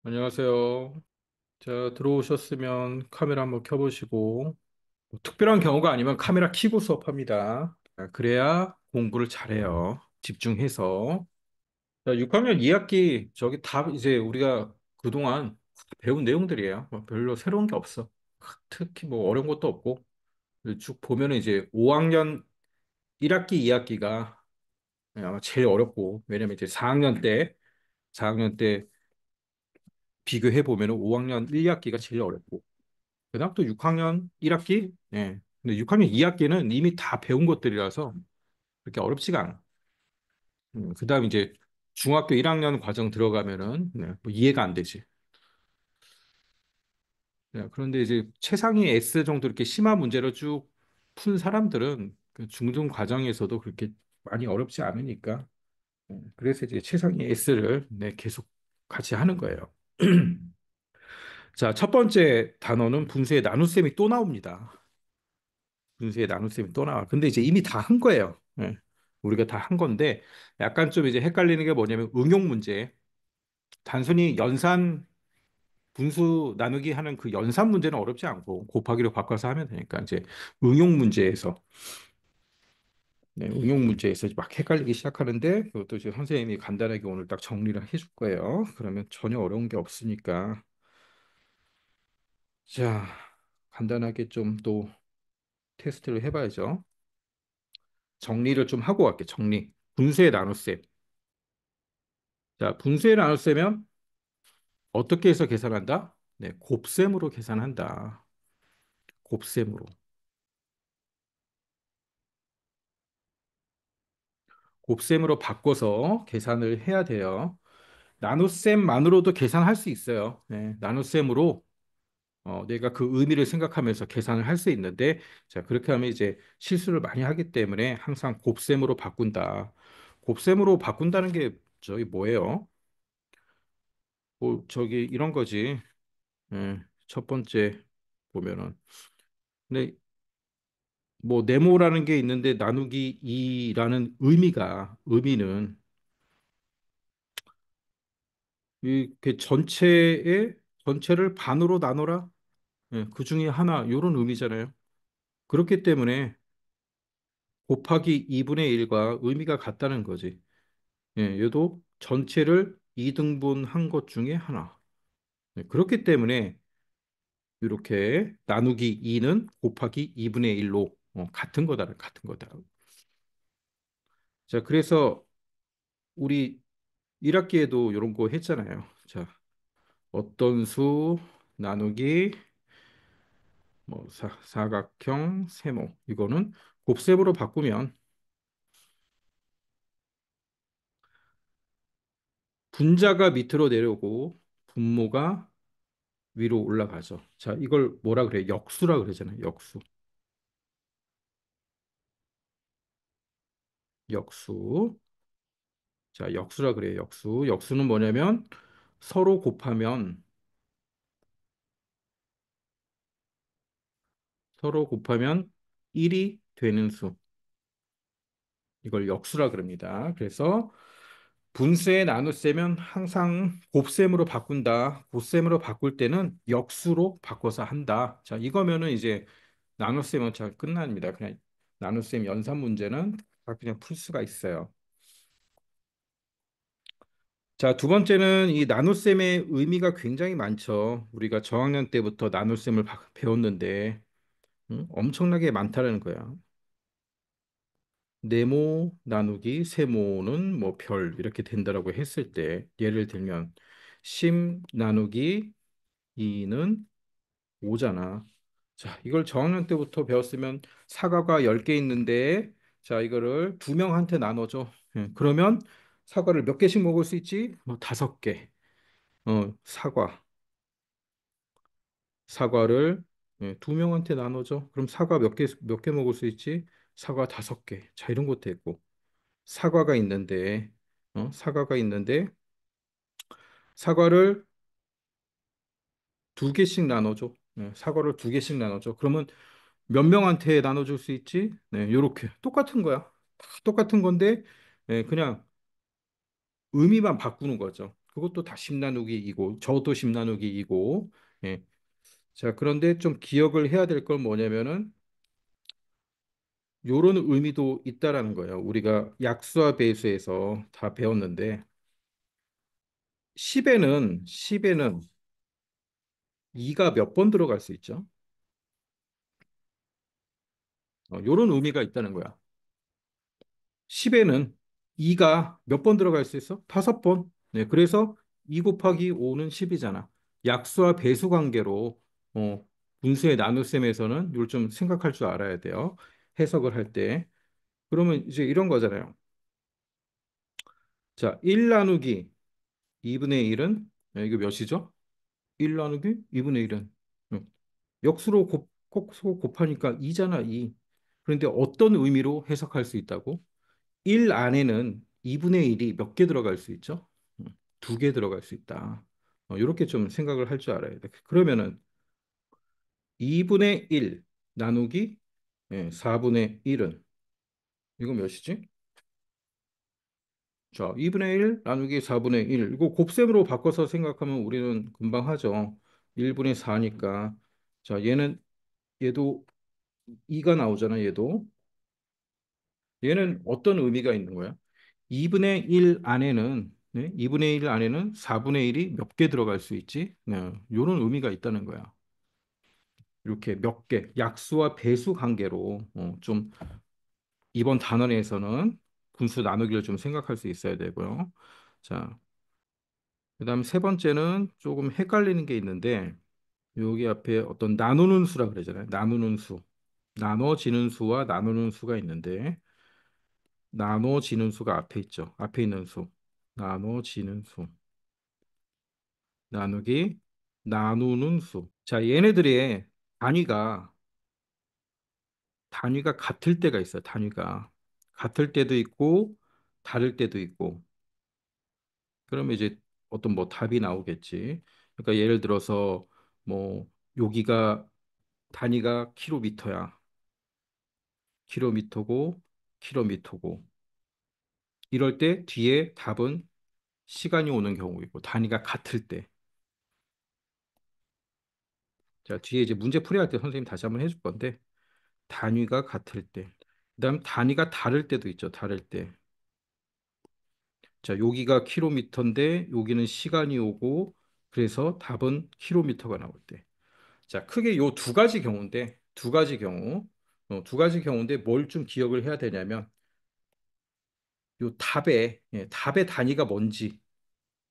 안녕하세요. 자, 들어오셨으면 카메라 한번 켜보시고, 뭐 특별한 경우가 아니면 카메라 켜고 수업합니다. 자, 그래야 공부를 잘해요. 집중해서. 자, 6학년 2학기, 저기 다 이제 우리가 그동안 배운 내용들이에요. 뭐 별로 새로운 게 없어. 특히 뭐 어려운 것도 없고, 쭉 보면은 이제 5학년 1학기, 2학기가 아마 제일 어렵고, 왜냐면 이제 4학년 때 비교해 보면은 5학년 1학기가 제일 어렵고, 그다음 또 6학년 1학기? 예. 근데 6학년 2학기는 이미 다 배운 것들이라서 그렇게 어렵지가 않아. 그다음 이제 중학교 1학년 과정 들어가면은 뭐 이해가 안 되지. 그런데 이제 최상위 S 정도 이렇게 심화 문제로 쭉 푼 사람들은 그 중등 과정에서도 그렇게 많이 어렵지 않으니까. 그래서 이제 최상위 S를 계속 같이 하는 거예요. 자, 첫 번째 단어는 분수의 나눗셈이 또 나옵니다. 분수의 나눗셈이 또 나와. 근데 이제 이미 다 한 거예요. 예. 우리가 다 한 건데 약간 좀 이제 헷갈리는 게 뭐냐면 응용 문제. 단순히 연산 분수 나누기 하는 그 연산 문제는 어렵지 않고 곱하기로 바꿔서 하면 되니까 이제 응용 문제에서 응용 문제에서 막 헷갈리기 시작하는데 그것도 이제 선생님이 간단하게 오늘 딱 정리를 해줄 거예요. 그러면 전혀 어려운 게 없으니까 자 간단하게 좀 또 테스트를 해봐야죠. 정리를 좀 하고 갈게. 정리. 분수의 나눗셈. 자, 분수의 나눗셈은 어떻게 해서 계산한다? 곱셈으로 계산한다. 곱셈으로. 곱셈으로 바꿔서 계산을 해야 돼요. 나눗셈만으로도 계산할 수 있어요. 나눗셈으로 내가 그 의미를 생각하면서 계산을 할 수 있는데, 자, 그렇게 하면 이제 실수를 많이 하기 때문에 항상 곱셈으로 바꾼다. 곱셈으로 바꾼다는 게 저기 뭐예요? 뭐 저기 이런 거지. 첫 번째 보면은. 근데 뭐 네모라는 게 있는데 나누기 2라는 의미는 이렇게 전체를 반으로 나눠라. 그 중에 하나 요런 의미잖아요. 그렇기 때문에 곱하기 2분의 1과 의미가 같다는 거지. 얘도 전체를 2등분한 것 중에 하나. 그렇기 때문에 이렇게 나누기 2는 곱하기 2분의 1로 같은 거다, 같은 거다. 자, 그래서 우리 1학기에도 이런 거 했잖아요. 자, 어떤 수 나누기 뭐 사각형 세모 이거는 곱셈으로 바꾸면 분자가 밑으로 내려오고 분모가 위로 올라가죠. 자, 이걸 뭐라 그래? 역수라 그러잖아요. 역수. 역수. 자, 역수라 그래요. 역수. 역수는 뭐냐면 서로 곱하면 서로 곱하면 1이 되는 수. 이걸 역수라 그럽니다. 그래서 분수의 나눗셈은 항상 곱셈으로 바꾼다. 곱셈으로 바꿀 때는 역수로 바꿔서 한다. 자, 이거면은 이제 나눗셈은 잘 끝납니다. 그냥 나눗셈 연산 문제는 다 그냥 풀 수가 있어요. 자, 두 번째는 이 나눗셈의 의미가 굉장히 많죠. 우리가 저학년 때부터 나눗셈을 배웠는데 엄청나게 많다는 거야. 네모 나누기 세모는 뭐 별 이렇게 된다라고 했을 때 예를 들면 10 나누기 2는 5잖아. 자, 이걸 저학년 때부터 배웠으면 사과가 10개 있는데 자, 이거를 두 명한테 나눠줘. 그러면 사과를 몇 개씩 먹을 수 있지? 뭐 5개. 사과를 두 명한테 나눠줘. 그럼 사과 몇 개 먹을 수 있지? 사과 5개. 자, 이런 것도 있고. 사과가 있는데, 사과가 있는데, 사과를 2개씩 나눠줘. 사과를 2개씩 나눠줘. 그러면 몇 명한테 나눠줄 수 있지? 네, 요렇게. 똑같은 거야. 다 똑같은 건데, 그냥 의미만 바꾸는 거죠. 그것도 다 10 나누기이고 저도 10 나누기이고 예. 자, 그런데 좀 기억을 해야 될 건 뭐냐면은 요런 의미도 있다라는 거예요. 우리가 약수와 배수에서 다 배웠는데 10에는 2가 몇 번 들어갈 수 있죠? 요런 의미가 있다는 거야. 10에는 2가 몇 번 들어갈 수 있어? 5번. 네, 그래서 2 곱하기 5는 10이잖아. 약수와 배수 관계로 분수의 나눗셈에서는 이걸 좀 생각할 줄 알아야 돼요. 해석을 할 때. 그러면 이제 이런 거잖아요. 자, 1 나누기 2분의 1은 이거 몇이죠? 1 나누기 2분의 1은 역수로 곱하니까 2잖아, 2. 그런데 어떤 의미로 해석할 수 있다고? 1 안에는 2분의 1이 몇 개 들어갈 수 있죠? 2개 들어갈 수 있다. 이렇게 좀 생각을 할 줄 알아야 돼. 그러면은 2분의 1 나누기 4분의 1은 이거 몇이지? 자, 2분의 1 나누기 4분의 1. 이거 곱셈으로 바꿔서 생각하면 우리는 금방 하죠. 1분의 4니까. 자, 얘도 2가 나오잖아, 얘도. 얘는 어떤 의미가 있는 거야? 2분의 1 안에는 2분의 1 안에는 4분의 1이 몇 개 들어갈 수 있지? 네, 이런 의미가 있다는 거야. 이렇게 몇 개, 약수와 배수 관계로 좀 이번 단원에서는 분수 나누기를 좀 생각할 수 있어야 되고요. 자, 그다음 세 번째는 조금 헷갈리는 게 있는데 여기 앞에 어떤 나누는 수라 그러잖아요. 나누는 수, 나눠지는 수와 나누는 수가 있는데 나눠지는 수가 앞에 있죠. 앞에 있는 수, 나눠지는 수, 나누기, 나누는 수. 자, 얘네들의 단위가 단위가 같을 때가 있어요. 단위가 같을 때도 있고 다를 때도 있고. 그러면 이제 어떤 뭐 답이 나오겠지. 그러니까 예를 들어서 뭐 여기가 단위가 킬로미터야. 킬로미터고 킬로미터고. 이럴 때 뒤에 답은 시간이 오는 경우이고 단위가 같을 때. 자, 뒤에 이제 문제 풀이할 때 선생님 다시 한번 해줄 건데 단위가 같을 때. 그다음 단위가 다를 때도 있죠. 다를 때. 자, 여기가 킬로미터인데 여기는 시간이 오고 그래서 답은 킬로미터가 나올 때. 자, 크게 요 두 가지 경우인데 두 가지 경우. 두 가지 경우인데 뭘 좀 기억을 해야 되냐면 요 답의 단위가 뭔지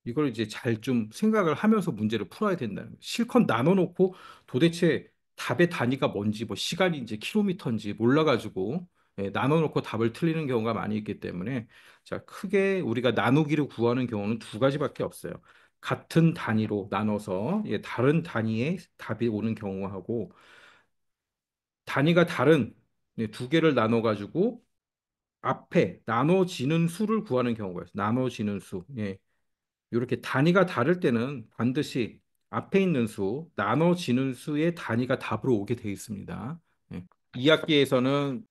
이걸 이제 잘 좀 생각을 하면서 문제를 풀어야 된다는 거예요. 실컷 나눠놓고 도대체 답의 단위가 뭔지 뭐 시간인지 킬로미터인지 몰라가지고 나눠놓고 답을 틀리는 경우가 많이 있기 때문에 자 크게 우리가 나누기를 구하는 경우는 두 가지밖에 없어요. 같은 단위로 나눠서 다른 단위의 답이 오는 경우하고 단위가 다른 두 개를 나눠가지고 앞에 나눠지는 수를 구하는 경우가 있어요. 나눠지는 수. 예. 이렇게 단위가 다를 때는 반드시 앞에 있는 수, 나눠지는 수의 단위가 답으로 오게 돼 있습니다. 예. 2학기에서는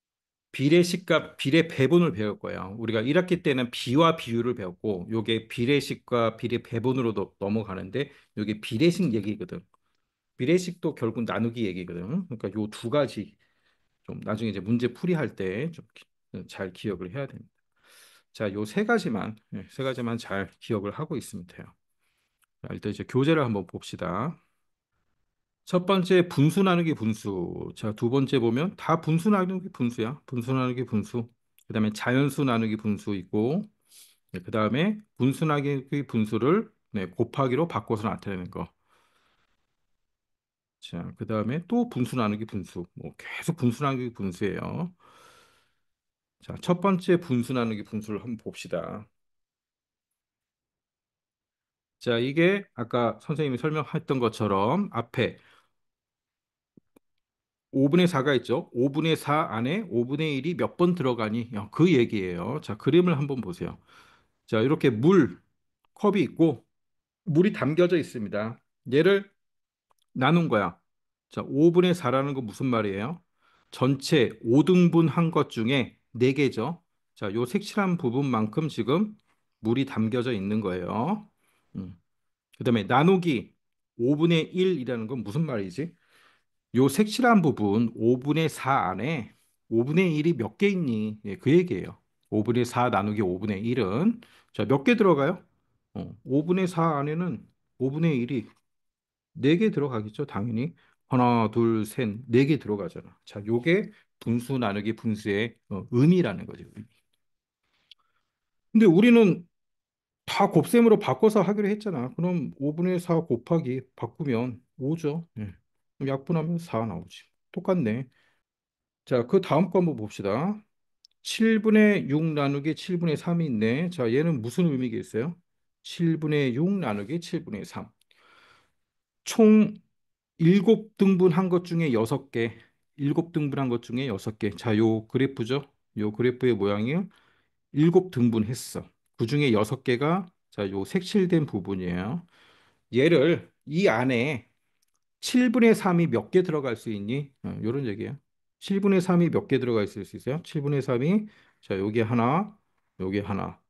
비례식과 비례배분을 배울 거예요. 우리가 1학기 때는 비와 비율을 배웠고, 요게 비례식과 비례배분으로 넘어가는데, 요게 비례식 얘기거든. 비례식도 결국 나누기 얘기거든. 그러니까 요 두 가지 좀 나중에 이제 문제 풀이할 때 좀 잘 기억을 해야 됩니다. 자, 요 세 가지만 잘 기억을 하고 있으면 돼요. 자, 일단 이제 교재를 한번 봅시다. 첫 번째 분수 나누기 분수. 자, 두 번째 보면 다 분수 나누기 분수야. 분수 나누기 분수. 그다음에 자연수 나누기 분수 있고, 그다음에 분수 나누기 분수를 곱하기로 바꿔서 나타내는 거. 자, 그다음에 또 분수 나누기 분수. 뭐 계속 분수 나누기 분수예요. 자, 첫 번째 분수 나누기 분수를 한번 봅시다. 자, 이게 아까 선생님이 설명했던 것처럼 앞에 5분의 4가 있죠. 5분의 4 안에 5분의 1이 몇 번 들어가니? 그 얘기예요. 자, 그림을 한번 보세요. 자, 이렇게 컵이 있고 물이 담겨져 있습니다. 얘를 나눈 거야. 자, 5분의 4라는 건 무슨 말이에요? 전체 5등분 한 것 중에 4개죠. 자, 요 색칠한 부분만큼 지금 물이 담겨져 있는 거예요. 음. 그다음에 나누기 5분의 1이라는 건 무슨 말이지? 요 색칠한 부분 5분의 4 안에 5분의 1이 몇 개 있니? 예, 그 얘기예요. 5분의 4 나누기 5분의 1은 자, 몇 개 들어가요? 5분의 4 안에는 5분의 1이 4개 들어가겠죠, 당연히. 하나, 둘, 셋, 4개 들어가잖아. 자, 요게 분수 나누기 분수의 의미라는 거죠. 의미. 근데 우리는 다 곱셈으로 바꿔서 하기로 했잖아. 그럼 5분의 4 곱하기 바꾸면 5죠. 예. 그럼 약분하면 4 나오지. 똑같네. 자, 그 다음 거 한번 봅시다. 7분의 6 나누기 7분의 3이 있네. 자, 얘는 무슨 의미겠어요? 7분의 6 나누기 7분의 3. 총 7등분한 것 중에 6개. 7등분한 것 중에 6개. 자, 요 그래프죠? 요 그래프의 모양이 7등분했어. 그 중에 6개가 자, 요 색칠된 부분이에요. 얘를 이 안에 7분의 3이 몇 개 들어갈 수 있니? 요런 얘기예요. 7분의 3이 몇 개 들어가 있을 수 있어요? 7분의 3이 자, 여기 하나, 여기 하나.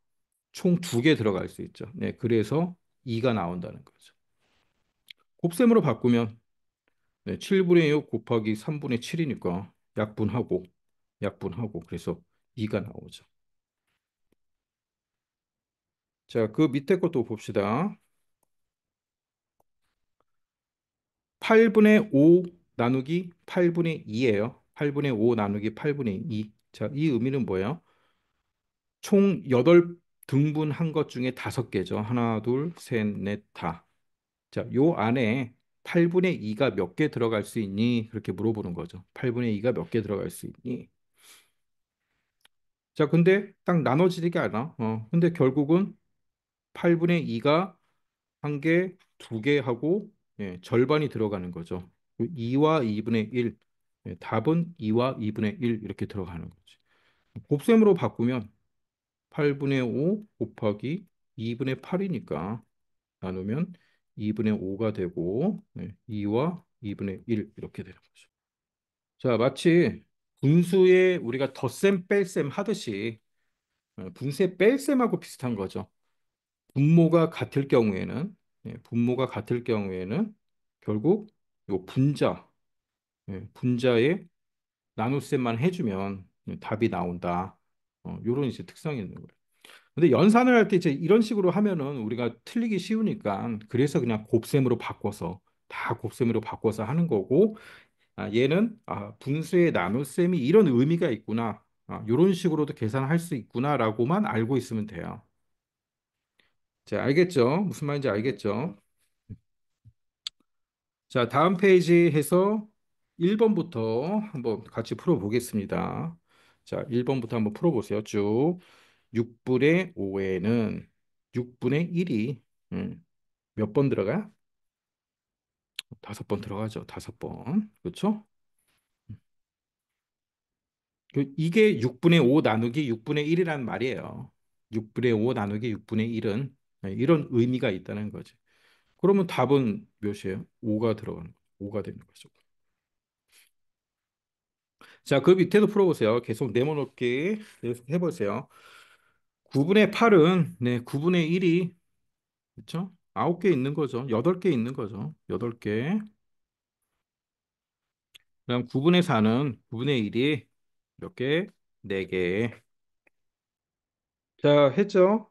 총 2개 들어갈 수 있죠. 네, 그래서 2가 나온다는 거죠. 곱셈으로 바꾸면 네, 7분의 6 곱하기 3분의 7이니까 약분하고 그래서 2가 나오죠. 자, 그 밑에 것도 봅시다. 8분의 5 나누기 8분의 2예요. 8분의 5 나누기 8분의 2. 자, 이 의미는 뭐예요? 총 8등분한 것 중에 5개죠. 하나, 둘, 셋, 넷, 다. 자, 요 안에 8분의 2가 몇 개 들어갈 수 있니? 그렇게 물어보는 거죠. 8분의 2가 몇 개 들어갈 수 있니? 자, 근데 딱 나눠지지가 않아. 근데 결국은 8분의 2가 한 개, 2개 하고 예, 절반이 들어가는 거죠. 2와 2분의 1. 예, 답은 2와 2분의 1 이렇게 들어가는 거지. 곱셈으로 바꾸면 8분의 5 곱하기 2분의 8이니까 나누면 2분의 5가 되고 2와 2분의 1 이렇게 되는 거죠. 자, 마치 분수에 우리가 덧셈 뺄셈 하듯이 분수의 뺄셈하고 비슷한 거죠. 분모가 같을 경우에는 분모가 같을 경우에는 결국 요 분자의 나눗셈만 해주면 답이 나온다. 요런 이제 특성이 있는 거예요. 근데 연산을 할 때 이제 이런 식으로 하면은 우리가 틀리기 쉬우니까 그래서 그냥 곱셈으로 바꿔서 다 곱셈으로 바꿔서 하는 거고 얘는 분수의 나눗셈이 이런 의미가 있구나. 이런 식으로도 계산할 수 있구나라고만 알고 있으면 돼요. 자, 알겠죠? 무슨 말인지 알겠죠? 자, 다음 페이지 해서 1번부터 한번 같이 풀어보겠습니다. 자, 1번부터 한번 풀어보세요. 쭉. 6분의 5에는 6분의 1이 몇 번 들어가? 5번 들어가죠. 5번. 그렇죠? 이게 6분의 5 나누기 6분의 1이라는 말이에요. 6분의 5 나누기 6분의 1은 이런 의미가 있다는 거지. 그러면 답은 몇이에요? 5가 들어가는 거. 5가 되는 거죠. 자, 그 밑에도 풀어보세요. 계속 네모놓기 계속 해보세요. 9분의 8은 9분의 1이 그렇죠? 9개 있는 거죠. 8개 있는 거죠. 8개. 그럼 9분의 4는 9분의 1이 몇 개? 4개. 자, 했죠?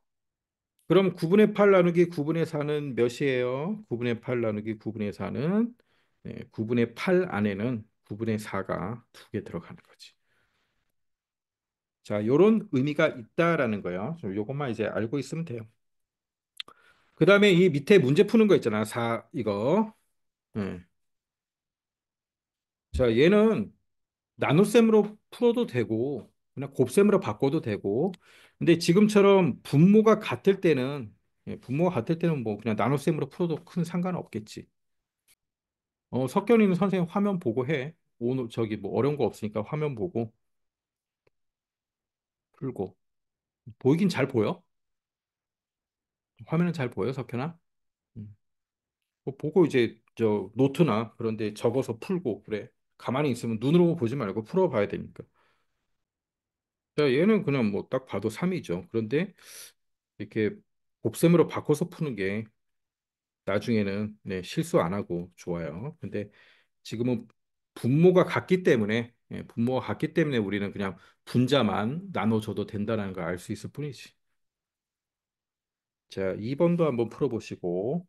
그럼 9분의 8 나누기 9분의 4는 몇이에요? 9분의 8 나누기 9분의 4는 9분의 8 안에는 9분의 4가 2개 들어가는 거지. 자, 요런 의미가 있다라는 거예요. 요것만 이제 알고 있으면 돼요. 그 다음에 이 밑에 문제 푸는 거 있잖아. 4 이거. 예. 자, 얘는 나눗셈으로 풀어도 되고 그냥 곱셈으로 바꿔도 되고 근데 지금처럼 분모가 같을 때는 뭐 그냥 나눗셈으로 풀어도 큰 상관은 없겠지. 석현이는 선생님 화면 보고 해. 오늘 저기 뭐 어려운 거 없으니까 화면 보고 풀고. 보이긴 잘 보여? 화면은 잘 보여, 석현아? 음. 그거 보고 이제 저 노트나 그런 데 적어서 풀고 그래. 가만히 있으면 눈으로 보지 말고 풀어봐야 되니까. 자, 얘는 그냥 뭐 딱 봐도 3이죠. 그런데 이렇게 곱셈으로 바꿔서 푸는 게 나중에는 네, 실수 안 하고 좋아요. 근데 지금은 분모가 같기 때문에 분모가 같기 때문에 우리는 그냥 분자만 나눠줘도 된다는 걸 알 수 있을 뿐이지. 자, 2번도 한번 풀어보시고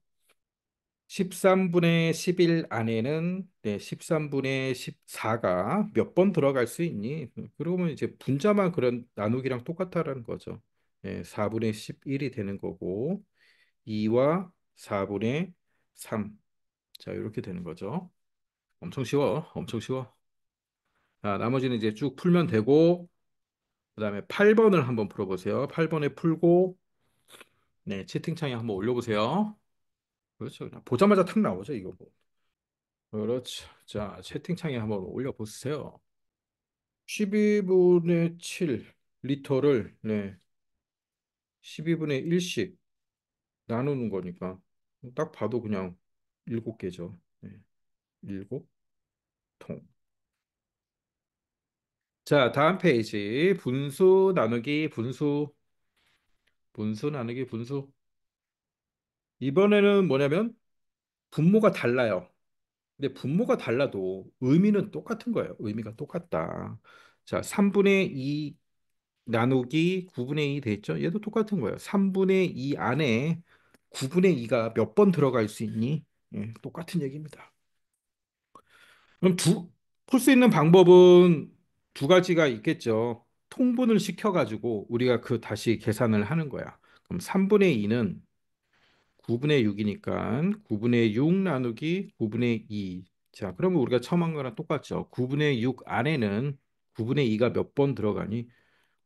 13분의 11 안에는 13분의 14가 몇 번 들어갈 수 있니? 그러면 이제 분자만 그런 나누기랑 똑같다라는 거죠. 4분의 11이 되는 거고 2와 4분의 3. 자, 이렇게 되는 거죠. 엄청 쉬워. 엄청 쉬워. 자, 나머지는 이제 쭉 풀면 되고 그다음에 8번을 한번 풀어보세요. 8번에 풀고 채팅창에 한번 올려보세요. 그렇죠. 그냥 보자마자 탁 나오죠, 이거 뭐. 그렇죠. 자, 채팅창에 한번 올려보세요. 12분의 7 리터를 12분의 1씩 나누는 거니까 딱 봐도 그냥 7개죠. 네, 7통. 자, 다음 페이지. 분수 나누기 분수. 분수 나누기 분수. 이번에는 뭐냐면 분모가 달라요. 근데 분모가 달라도 의미는 똑같은 거예요. 의미가 똑같다. 자, 3분의 2 나누기 9분의 2 됐죠? 얘도 똑같은 거예요. 3분의 2 안에 9분의 2가 몇 번 들어갈 수 있니? 똑같은 얘기입니다. 그럼 풀 수 있는 방법은 두 가지가 있겠죠. 통분을 시켜가지고 우리가 그 다시 계산을 하는 거야. 그럼 3분의 2는 9분의 6이니까 9분의 6 나누기 9분의 2. 자, 그러면 우리가 처음 한 거랑 똑같죠. 9분의 6 안에는 9분의 2가 몇 번 들어가니?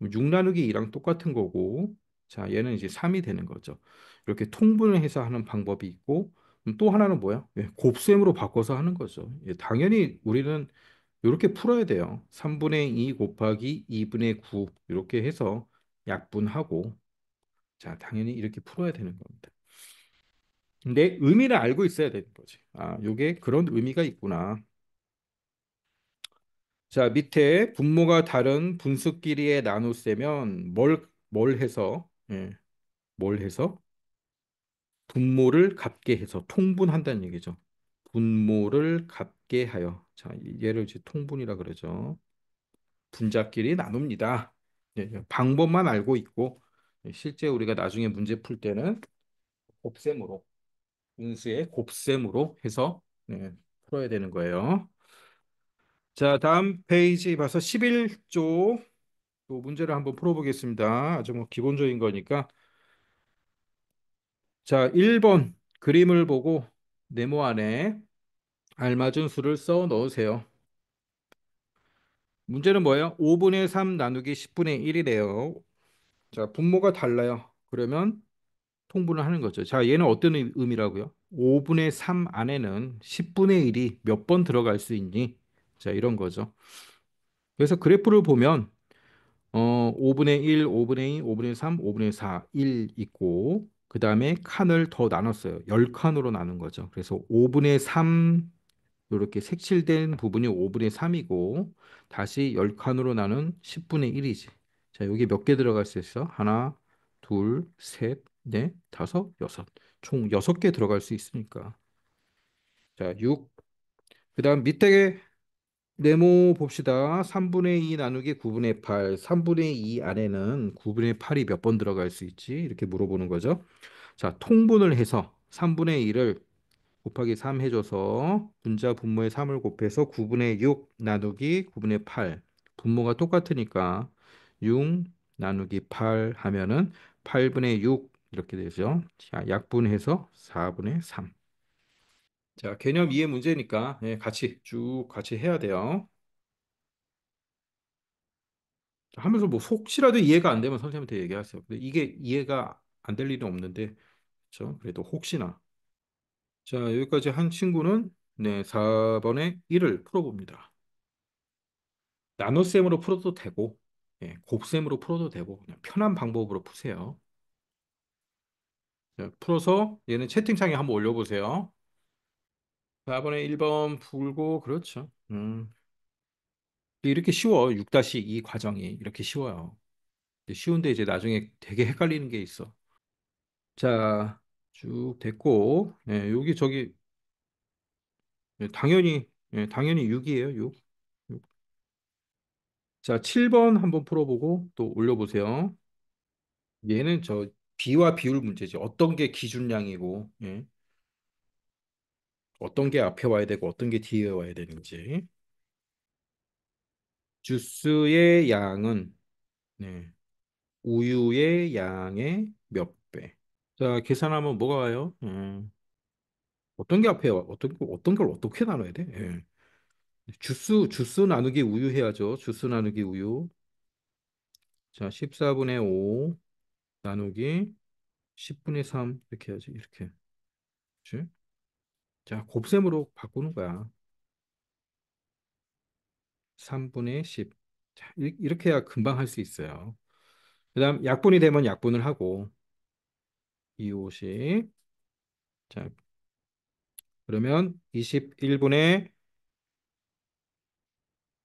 6 나누기 2랑 똑같은 거고, 자, 얘는 이제 3이 되는 거죠. 이렇게 통분을 해서 하는 방법이 있고, 또 하나는 뭐야? 곱셈으로 바꿔서 하는 거죠. 당연히 우리는 이렇게 풀어야 돼요. 3분의 2 곱하기 2분의 9 이렇게 해서 약분하고, 자, 당연히 이렇게 풀어야 되는 겁니다. 근데 의미를 알고 있어야 되는 거지. 아, 요게 그런 의미가 있구나. 자, 밑에 분모가 다른 분수끼리의 나눗셈면 뭘 해서, 뭘 해서 분모를 같게 해서 통분한다는 얘기죠. 분모를 같게 하여. 자, 얘를 이제 통분이라 그러죠. 분자끼리 나눕니다. 방법만 알고 있고, 실제 우리가 나중에 문제 풀 때는 곱셈으로, 분수의 곱셈으로 해서 풀어야 되는 거예요. 자, 다음 페이지 봐서 11조 또 문제를 한번 풀어보겠습니다. 아주 뭐 기본적인 거니까. 자, 1번 그림을 보고 네모 안에 알맞은 수를 써 넣으세요. 문제는 뭐예요? 5분의 3 나누기 10분의 1이래요. 자, 분모가 달라요. 그러면 통분을 하는 거죠. 자, 얘는 어떤 의미라고요? 5분의 3 안에는 10분의 1이 몇 번 들어갈 수 있니? 자, 이런 거죠. 그래서 그래프를 보면 5분의 1, 5분의 2, 5분의 3, 5분의 4, 1 있고 그 다음에 칸을 더 나눴어요. 10칸으로 나눈 거죠. 그래서 5분의 3 이렇게 색칠된 부분이 5분의 3이고 다시 10칸으로 나눈 10분의 1이지. 자, 여기 몇 개 들어갈 수 있어? 하나, 둘, 셋, 넷, 다섯, 여섯. 총 6개 들어갈 수 있으니까. 자, 6. 그다음 밑에 네모 봅시다. 3분의 2 나누기 9분의 8. 3분의 2 안에는 9분의 8이 몇 번 들어갈 수 있지? 이렇게 물어보는 거죠. 자, 통분을 해서 3분의 2를 곱하기 3 해줘서 분자 분모의 3을 곱해서 9분의 6 나누기 9분의 8. 분모가 똑같으니까 6 나누기 8 하면은 8분의 6 이렇게 되죠. 자, 약분해서 4분의 3. 자, 개념 이해 문제니까 같이 쭉 같이 해야 돼요. 하면서 뭐 혹시라도 이해가 안 되면 선생님한테 얘기하세요. 근데 이게 이해가 안 될 일은 없는데, 그렇죠? 그래도 혹시나. 자, 여기까지 한 친구는 4번의 1을 풀어봅니다. 나눗셈으로 풀어도 되고, 곱셈으로 풀어도 되고, 그냥 편한 방법으로 푸세요. 자, 풀어서 얘는 채팅창에 한번 올려보세요. 4번의 1번 풀고, 그렇죠. 이렇게 쉬워. 6-2 과정이 이렇게 쉬워요. 근데 쉬운데 이제 나중에 되게 헷갈리는 게 있어. 자, 쭉 됐고, 여기 저기 당연히 6이에요, 6. 자, 7번 한번 풀어보고 또 올려보세요. 얘는 저 비와 비율 문제지. 어떤 게 기준량이고, 어떤 게 앞에 와야 되고, 어떤 게 뒤에 와야 되는지. 주스의 양은 네, 우유의 양의 몇 배. 자, 계산하면 뭐가 와요? 어떤 게 앞에 와? 어떤 걸 어떻게 나눠야 돼? 주스 나누기 우유 해야죠. 주스 나누기 우유. 자, 14분의 5 나누기 10분의 3 이렇게 해야지. 이렇게. 그치? 자, 곱셈으로 바꾸는 거야. 3분의 10. 자, 이렇게 해야 금방 할 수 있어요. 그다음 약분이 되면 약분을 하고 250. 자, 그러면 21분의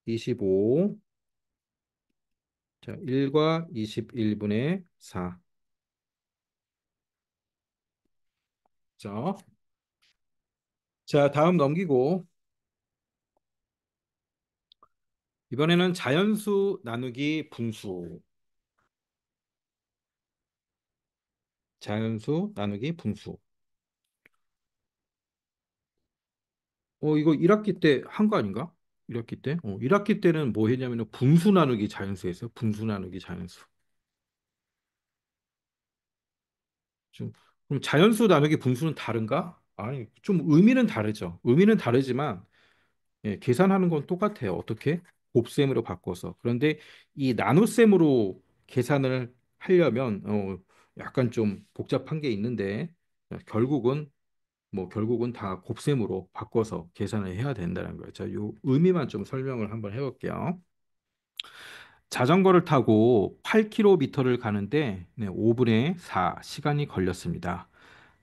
25. 자, 1과 21분의 4. 자, 자, 다음 넘기고 이번에는 자연수 나누기 분수. 자연수 나누기 분수. 이거 1학기 때 한 거 아닌가? 1학기 때? 1학기 때는 뭐 했냐면 분수 나누기 자연수 했어요. 분수 나누기 자연수. 좀, 그럼 자연수 나누기 분수는 다른가? 아니, 좀 의미는 다르죠. 의미는 다르지만 계산하는 건 똑같아요. 어떻게? 곱셈으로 바꿔서. 그런데 이 나눗셈으로 계산을 하려면 약간 좀 복잡한 게 있는데 결국은 다 곱셈으로 바꿔서 계산을 해야 된다는 거예요. 자, 요 의미만 좀 설명을 한번 해볼게요. 자전거를 타고 8km를 가는데 5분의 4 시간이 걸렸습니다.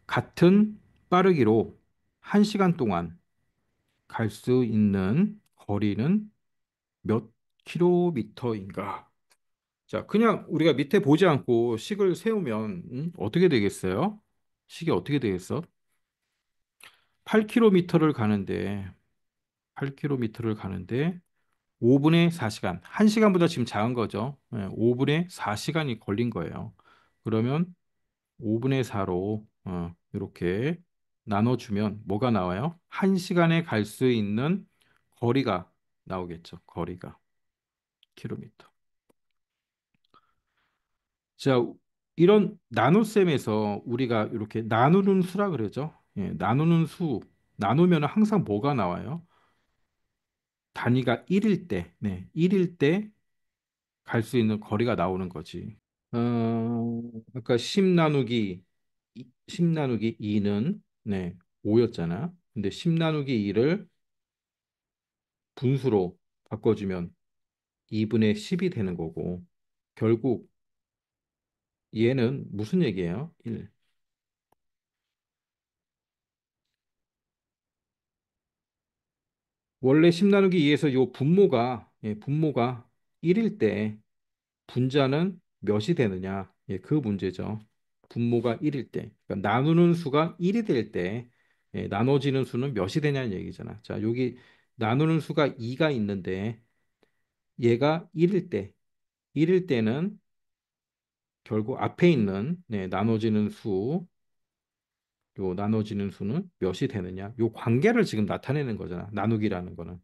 같은 빠르기로 1시간 동안 갈 수 있는 거리는 몇 킬로미터인가? 자, 그냥 우리가 밑에 보지 않고 식을 세우면 어떻게 되겠어요? 식이 어떻게 되겠어? 8km를 가는데 8km를 가는데 5분의 4시간. 1시간보다 지금 작은 거죠. 5분의 4시간이 걸린 거예요. 그러면 5분의 4로 이렇게 나눠주면 뭐가 나와요? 1시간에 갈 수 있는 거리가 나오겠죠. 거리가 킬로미터. 자, 이런 나눗셈에서 우리가 이렇게 나누는 수라 그러죠. 나누는 수, 나누면 항상 뭐가 나와요? 단위가 1일 때, 1일 때 갈 수 있는 거리가 나오는 거지. 아까 10 나누기 2는 5였잖아. 근데 10 나누기 2를 분수로 바꿔주면 2분의 10이 되는 거고, 결국 얘는 무슨 얘기예요? 1. 원래 10 나누기 2에서 요 분모가 1일 때 분자는 몇이 되느냐? 그 문제죠. 분모가 1일 때. 그러니까 나누는 수가 1이 될 때, 나눠지는 수는 몇이 되냐는 얘기잖아. 자, 여기 나누는 수가 2가 있는데, 얘가 1일 때, 1일 때는 결국 앞에 있는, 요 나눠지는 수는 몇이 되느냐? 요 관계를 지금 나타내는 거잖아. 나누기라는 거는.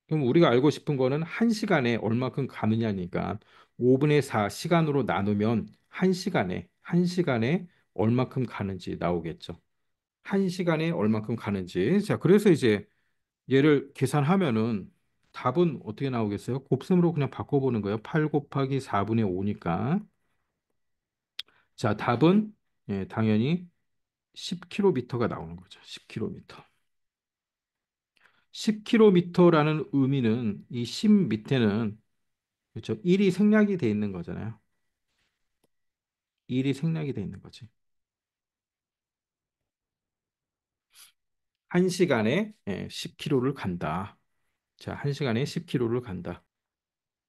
그럼 우리가 알고 싶은 거는 한시간에 얼마큼 가느냐니까 5분의 4 시간으로 나누면 한시간에 얼마큼 가는지 나오겠죠. 한시간에 얼마큼 가는지. 자, 그래서 이제 얘를 계산하면은 답은 어떻게 나오겠어요? 곱셈으로 그냥 바꿔보는 거예요. 8 곱하기 4분의 5니까. 자, 답은 당연히 10km가 나오는 거죠. 10km. 10km라는 의미는 이 10 밑에는 그렇죠. 1이 생략이 돼 있는 거잖아요. 1이 생략이 돼 있는 거지. 1시간에 10km를 간다. 자, 1시간에 10km를 간다.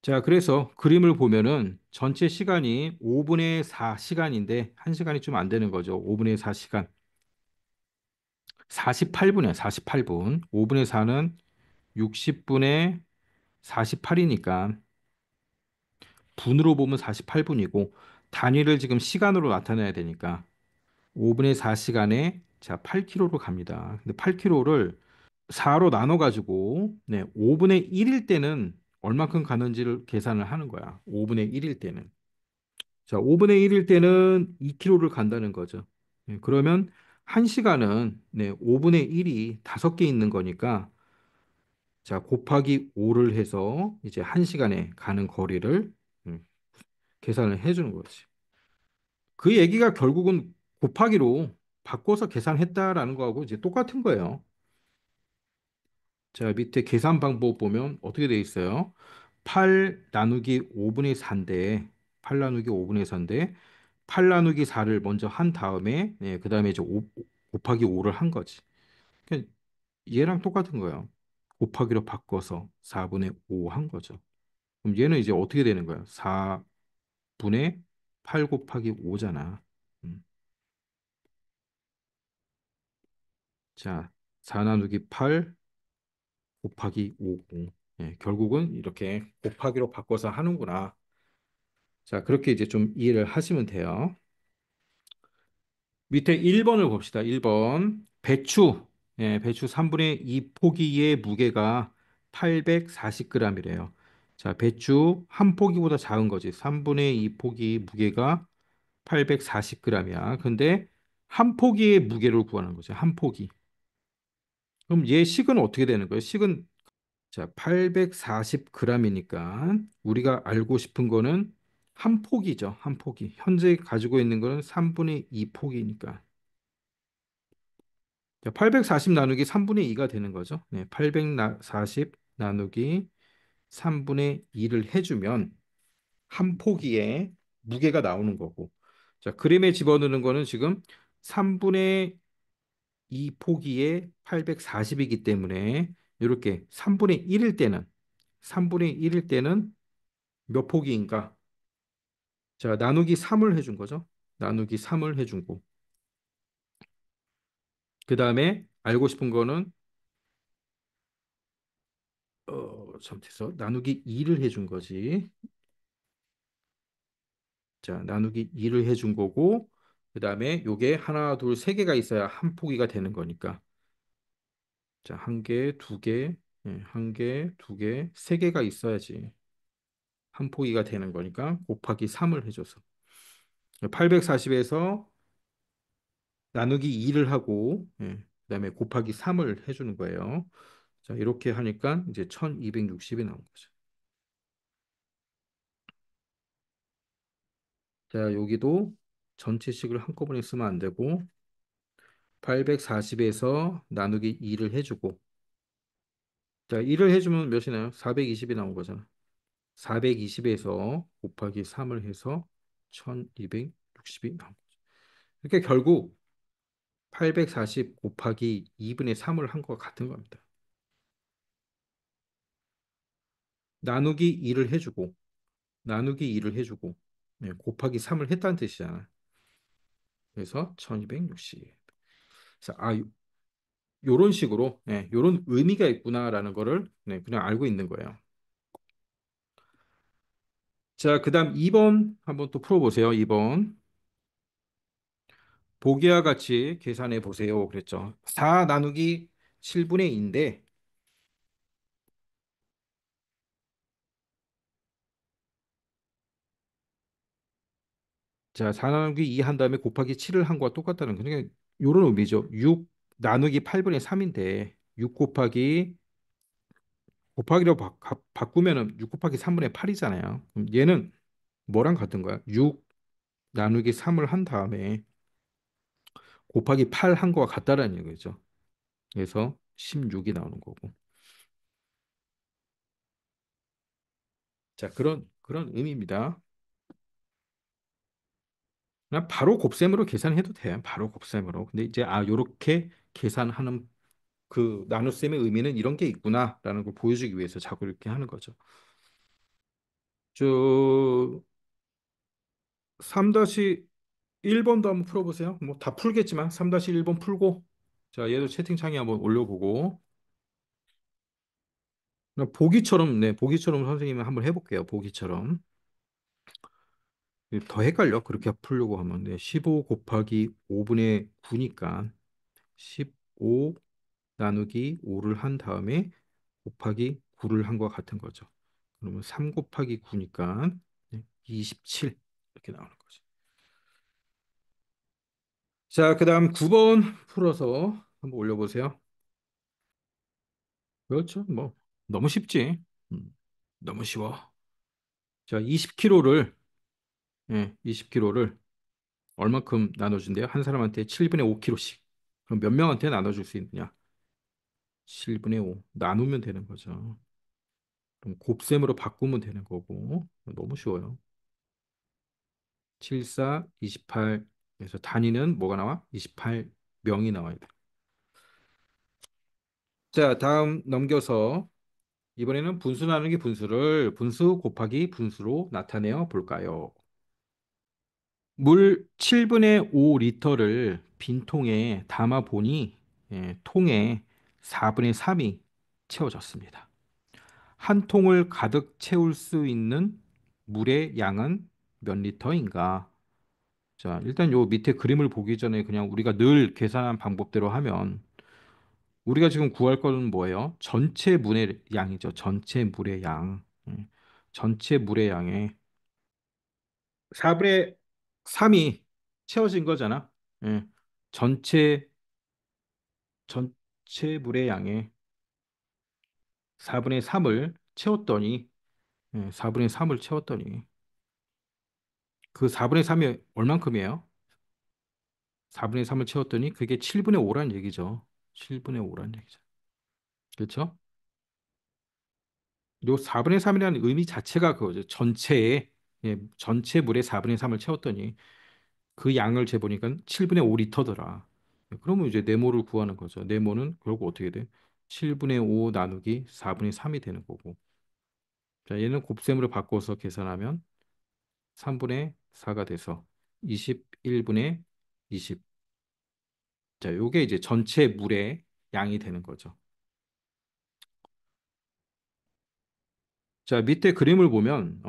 자, 그래서 그림을 보면은 전체 시간이 5분의 4시간인데 1시간이 좀 안 되는 거죠. 5분의 4시간. 48분이에요. 48분. 5분의 4는 60분의 48이니까 분으로 보면 48분이고 단위를 지금 시간으로 나타내야 되니까 5분의 4시간에 자, 8km로 갑니다. 근데 8km를 4로 나눠 가지고 네, 5분의 1일 때는 얼만큼 가는지를 계산을 하는 거야. 5분의 1일 때는. 자, 5분의 1일 때는 2km를 간다는 거죠. 네, 그러면 1시간은 네, 5분의 1이 5개 있는 거니까 자, 곱하기 5를 해서 이제 1시간에 가는 거리를 음, 계산을 해 주는 거지. 그 얘기가 결국은 곱하기로 바꿔서 계산했다라는 거하고 이제 똑같은 거예요. 자, 밑에 계산 방법 보면 어떻게 돼 있어요? 8 나누기 5분의 4인데 8 나누기 5분의 4인데 8 나누기 4를 먼저 한 다음에 네, 그다음에 이제 5 곱하기 5를 한 거지. 그러니까 얘랑 똑같은 거예요. 곱하기로 바꿔서 4분의 5 한 거죠. 그럼 얘는 이제 어떻게 되는 거야? 4분의 8 곱하기 5잖아. 자, 4 나누기 8 곱하기 5. 예, 결국은 이렇게 곱하기로 바꿔서 하는구나. 자, 그렇게 이제 좀 이해를 하시면 돼요. 밑에 1번을 봅시다. 1번. 배추. 예, 배추 3분의 2 포기의 무게가 840g이래요. 자, 배추 한 포기보다 작은 거지. 3분의 2 포기 무게가 840g이야. 근데 한 포기의 무게를 구하는 거죠. 한 포기. 그럼 얘 식은 어떻게 되는 거예요? 식은 자, 840g이니까 우리가 알고 싶은 거는 한 폭이죠. 한 폭이. 현재 가지고 있는 거는 3분의 2 폭이니까. 자, 840 나누기 3분의 2가 되는 거죠. 네, 840 나누기 3분의 2를 해주면 한 포기에 무게가 나오는 거고. 자, 그림에 집어넣는 거는 지금 3분의 2 포기에 840이기 때문에 이렇게 3분의 1일 때는 3분의 1일 때는 몇 포기인가? 자, 나누기 3을 해준 거죠. 나누기 3을 해준 거. 그 다음에 알고 싶은 거는 잘못했어. 나누기 2를 해준 거지. 자, 나누기 2를 해준 거고 그 다음에 요게 하나, 둘, 세 개가 있어야 한 포기가 되는 거니까. 자, 한 개, 두 개, 한 개, 두 개, 세 개가 있어야지 한 포기가 되는 거니까 곱하기 3을 해줘서 840에서 나누기 2를 하고 그다음에 곱하기 3을 해주는 거예요. 자, 이렇게 하니까 이제 1260이 나온 거죠. 자, 여기도 전체식을 한꺼번에 쓰면 안 되고 840에서 나누기 2를 해주고 자, 2를 해주면 몇이 나요? 420이 나온 거잖아. 420에서 곱하기 3을 해서 1260이 나온 거죠. 이렇게 결국 840 곱하기 2분의 3을 한 것 같은 겁니다. 나누기 2를 해주고 나누기 2를 해주고 곱하기 3을 했다는 뜻이잖아. 그래서 1260. 자, 요런 식으로 요런 의미가 있구나라는 거를 그냥 알고 있는 거예요. 자, 그다음 2번 한번 또 풀어보세요. 2번. 보기와 같이 계산해 보세요. 그랬죠. 4 나누기 7분의 2인데 자, 4 나누기 2 한 다음에 곱하기 7을 한 거와 똑같다는 거. 그러니까 요런 의미죠. 6 나누기 8분의 3인데 6 곱하기로 바꾸면은 6 곱하기 3분의 8이잖아요. 그럼 얘는 뭐랑 같은 거야? 6 나누기 3을 한 다음에 곱하기 8 한 거와 같다라는 얘기죠. 그래서 16이 나오는 거고. 자, 그런 의미입니다. 그냥 바로 곱셈으로 계산해도 돼요. 바로 곱셈으로. 근데 이제 요렇게 계산하는 그 나눗셈의 의미는 이런 게 있구나라는 걸 보여주기 위해서 자꾸 이렇게 하는 거죠. 저 3-1번도 한번 풀어보세요. 뭐 다 풀겠지만 3-1번 풀고 자 얘도 채팅창에 한번 올려보고 그냥 보기처럼 네 보기처럼 선생님이 한번 해볼게요. 보기처럼 더 헷갈려. 그렇게 풀려고 하면 네, 15 곱하기 5분의 9니까 15 나누기 5를 한 다음에 곱하기 9를 한 것과 같은 거죠. 그러면 3 곱하기 9니까 27 이렇게 나오는 거죠. 자, 그다음 9번 풀어서 한번 올려보세요. 그렇죠. 뭐 너무 쉽지. 너무 쉬워. 자, 20kg를 20kg를 얼마큼 나눠준대요? 한 사람한테 7분의 5kg씩. 그럼 몇 명한테 나눠줄 수 있느냐? 7분의 5 나누면 되는 거죠. 그럼 곱셈으로 바꾸면 되는 거고 너무 쉬워요. 7, 4, 28 그래서 단위는 뭐가 나와? 28명이 나와야 돼. 자, 다음 넘겨서 이번에는 분수 나누기 분수를 분수 곱하기 분수로 나타내어 볼까요? 물 7분의 5 리터를 빈 통에 담아 보니 통에 4분의 3이 채워졌습니다. 한 통을 가득 채울 수 있는 물의 양은 몇 리터인가? 자, 일단 요 밑에 그림을 보기 전에 그냥 우리가 늘 계산한 방법대로 하면 우리가 지금 구할 거는 뭐예요? 전체 물의 양이죠. 전체 물의 양. 전체 물의 양의 4분의 3이 채워진 거잖아. 예. 전체 전체 물의 양의 4분의 3을 채웠더니 4분의 3을 채웠더니 그 4분의 3이 얼만큼이에요? 4분의 3을 채웠더니 그게 7분의 5란 얘기죠. 7분의 5란 얘기죠. 그렇죠? 요 4분의 3이라는 의미 자체가 그거죠. 전체 물의 4분의 3을 채웠더니 그 양을 재보니까 7분의 5 리터더라. 그러면 이제 네모를 구하는 거죠. 네모는 결국 어떻게 돼? 7분의 5 나누기 4분의 3이 되는 거고. 자, 얘는 곱셈으로 바꿔서 계산하면 3분의 4가 돼서 21분의 20. 자, 요게 이제 전체 물의 양이 되는 거죠. 자, 밑에 그림을 보면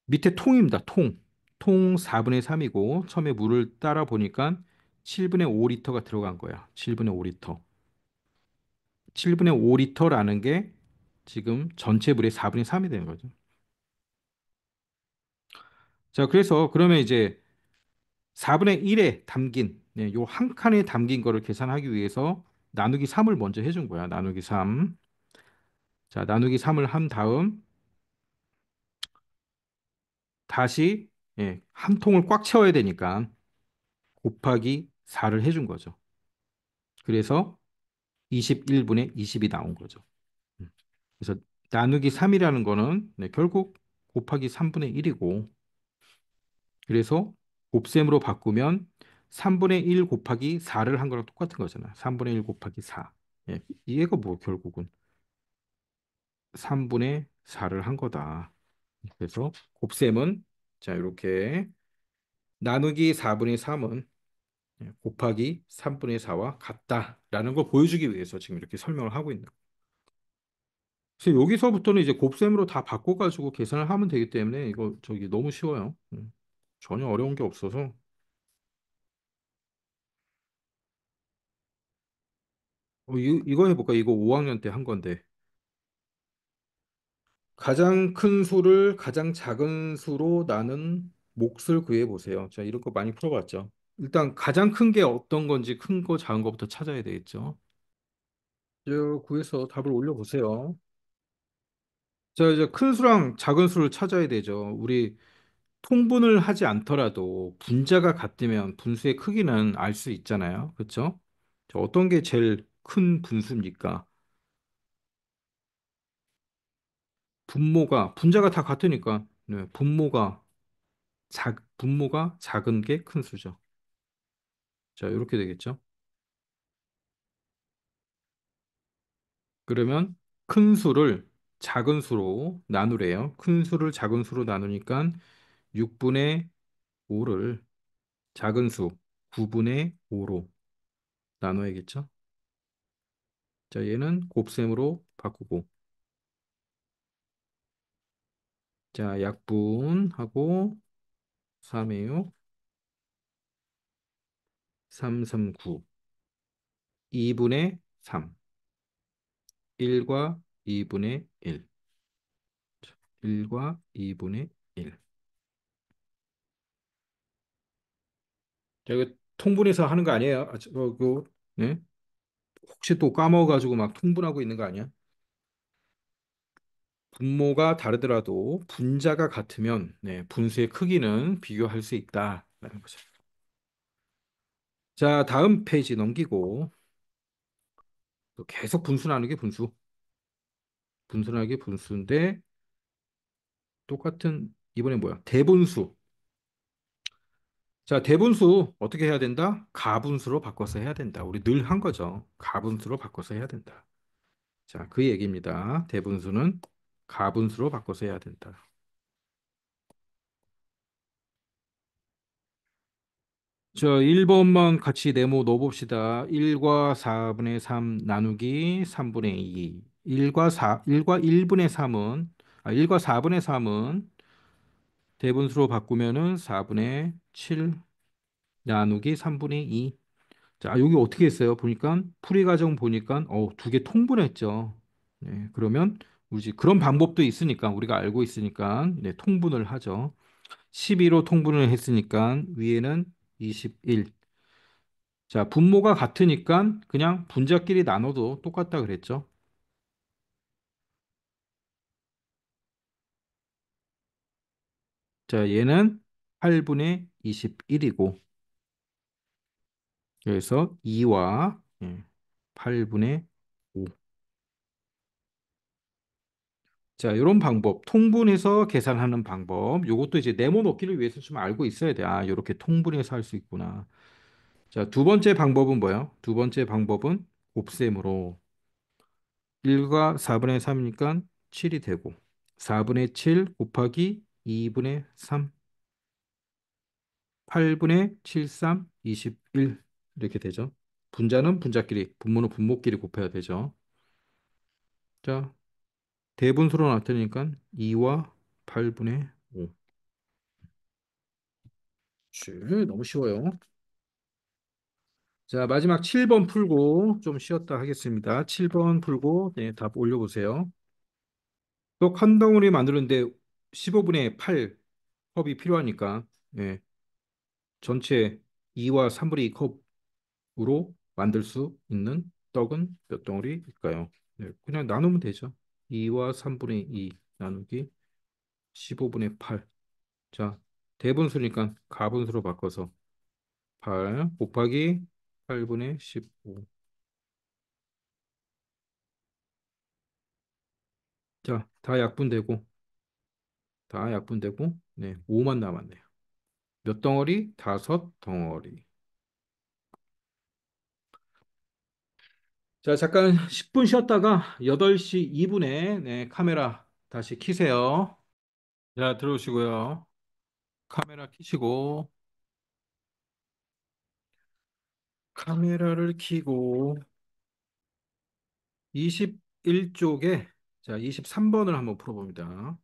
밑에 통입니다. 통. 통 4분의 3이고 처음에 물을 따라 보니까 7분의 5리터가 들어간 거야. 7분의 5리터. 7분의 5리터라는 게 지금 전체 물의 4분의 3이 되는 거죠. 자, 그래서 그러면 이제 4분의 1에 담긴 요 한 칸에 담긴 거를 계산하기 위해서 나누기 3을 먼저 해준 거야. 나누기 3. 자, 나누기 3을 한 다음 다시 한 통을 꽉 채워야 되니까 곱하기 4를 해준 거죠. 그래서 21분의 20이 나온 거죠. 음. 그래서 나누기 3이라는 거는 결국 곱하기 3분의 1이고 그래서 곱셈으로 바꾸면 3분의 1 곱하기 4를 한 거랑 똑같은 거잖아. 3분의 1 곱하기 4. 이해가 뭐 결국은 3분의 4를 한 거다. 그래서 곱셈은 자 이렇게 나누기 4분의 3은 곱하기 3분의 4와 같다라는 걸 보여주기 위해서 지금 이렇게 설명을 하고 있는 거예요. 그래서 여기서부터는 이제 곱셈으로 다 바꿔가지고 계산을 하면 되기 때문에 이거 저기 너무 쉬워요. 전혀 어려운 게 없어서 이거 해볼까? 이거 5학년 때 한 건데 가장 큰 수를 가장 작은 수로 나눈 몫을 구해 보세요. 자, 이런 거 많이 풀어봤죠. 일단 가장 큰 게 어떤 건지 큰 거 작은 거부터 찾아야 되겠죠. 저 구해서 답을 올려보세요. 자, 이제 큰 수랑 작은 수를 찾아야 되죠. 우리 통분을 하지 않더라도 분자가 같으면 분수의 크기는 알 수 있잖아요. 그렇죠? 자, 어떤 게 제일 큰 분수입니까? 분자가 다 같으니까 분모가 작은 게 큰 수죠. 자, 이렇게 되겠죠. 그러면 큰 수를 작은 수로 나누래요. 큰 수를 작은 수로 나누니까 6분의 5를 작은 수 9분의 5로 나눠야겠죠? 자, 얘는 곱셈으로 바꾸고 자, 약분하고 3이에요. 3, 3, 9. 2분의 3. 1과 2분의 1. 1과 2분의 1. 자, 이거 통분해서 하는 거 아니에요? 네? 혹시 또 까먹어가지고 막 통분하고 있는 거 아니야? 분모가 다르더라도 분자가 같으면 네, 분수의 크기는 비교할 수 있다라는 거죠. 자, 다음 페이지 넘기고 또 계속 분수 나누기 분수. 분수 나누기 분수인데 똑같은 이번에 뭐야? 대분수. 자, 대분수 어떻게 해야 된다? 가분수로 바꿔서 해야 된다. 우리 늘 한 거죠. 가분수로 바꿔서 해야 된다. 자, 그 얘기입니다. 대분수는 가분수로 바꿔서 해야 된다. 저 1번만 같이 네모 넣어봅시다. 1과 4분의 3 나누기 3분의 2. 1과 1분의 3은 1과 4분의 3은 대분수로 바꾸면은 4분의 7 나누기 3분의 2. 자, 여기 어떻게 했어요? 보니까 풀이 과정 보니까 두 개 통분했죠. 네, 그러면 우리 그런 방법도 있으니까 우리가 알고 있으니까 네, 통분을 하죠. 12로 통분을 했으니까 위에는 21. 자, 분모가 같으니까 그냥 분자끼리 나눠도 똑같다 그랬죠. 자, 얘는 8분의 21이고 그래서 2와 8분의 5. 자, 이런 방법, 통분해서 계산하는 방법. 요것도 이제 네모 넣기를 위해서 좀 알고 있어야 돼. 아, 이렇게 통분해서 할 수 있구나. 자, 두 번째 방법은 뭐예요? 두 번째 방법은 곱셈으로 1과 4분의 3이니까 7이 되고 4분의 7 곱하기 2분의 3 8분의 7, 3, 21 이렇게 되죠. 분자는 분자끼리, 분모는 분모끼리 곱해야 되죠. 자, 대분수로 나타내니까 2와 8분의 5. 너무 쉬워요. 자, 마지막 7번 풀고 좀 쉬었다 하겠습니다. 7번 풀고 네, 답 올려보세요. 떡 한 덩어리 만드는데 15분의 8 컵이 필요하니까 네, 전체 2와 3분의 2 컵으로 만들 수 있는 떡은 몇 덩어리일까요? 네, 그냥 나누면 되죠. 2와 3분의 2 나누기 15분의 8. 자, 대분수니까 가분수로 바꿔서 8 곱하기 8분의 15. 자, 다 약분되고, 네, 5만 남았네요. 몇 덩어리? 다섯 덩어리. 자, 잠깐 10분 쉬었다가 8시 2분에 네, 카메라 다시 키세요. 자, 들어오시고요. 카메라 키시고, 카메라를 켜고, 21쪽에, 자, 23번을 한번 풀어봅니다.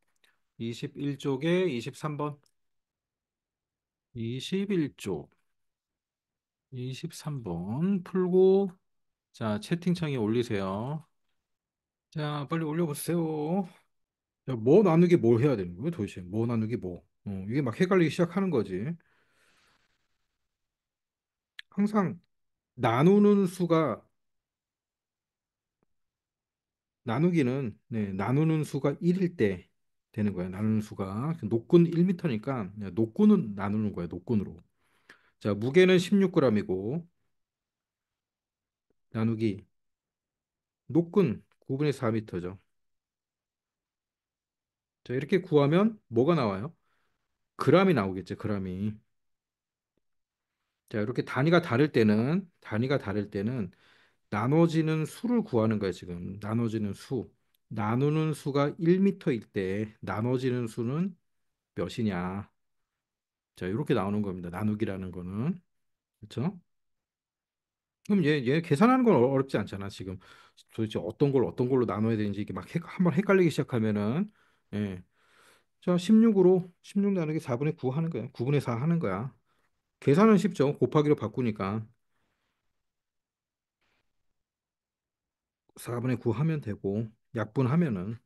21쪽에 23번. 21쪽, 23번 풀고, 자, 채팅창에 올리세요. 자, 빨리 올려보세요. 야, 뭐 나누기 뭘 해야 되는 거예요, 도대체? 뭐 나누기 뭐? 이게 막 헷갈리기 시작하는 거지. 항상 나누는 수가, 나누는 수가 1일 때 되는 거야. 나누는 수가. 녹근 1m니까 녹근은 나누는 거야, 녹근으로. 자, 무게는 16g이고, 나누기, 녹근 9분의 4m죠. 자, 이렇게 구하면 뭐가 나와요? g이 나오겠죠, g이. 자, 이렇게 단위가 다를 때는 나눠지는 수를 구하는 거예요, 지금. 나눠지는 수. 나누는 수가 1m일 때 나눠지는 수는 몇이냐. 자, 이렇게 나오는 겁니다. 나누기라는 거는. 그렇죠? 그럼 얘 계산하는 건 어렵지 않잖아, 지금. 도대체 어떤 걸 어떤 걸로 나눠야 되는지 이게 막 한번 헷갈리기 시작하면은 예. 자, 16으로 16 나누기 4분의 9 하는 거야. 9분의 4 하는 거야. 계산은 쉽죠. 곱하기로 바꾸니까 4분의 9 하면 되고 약분하면은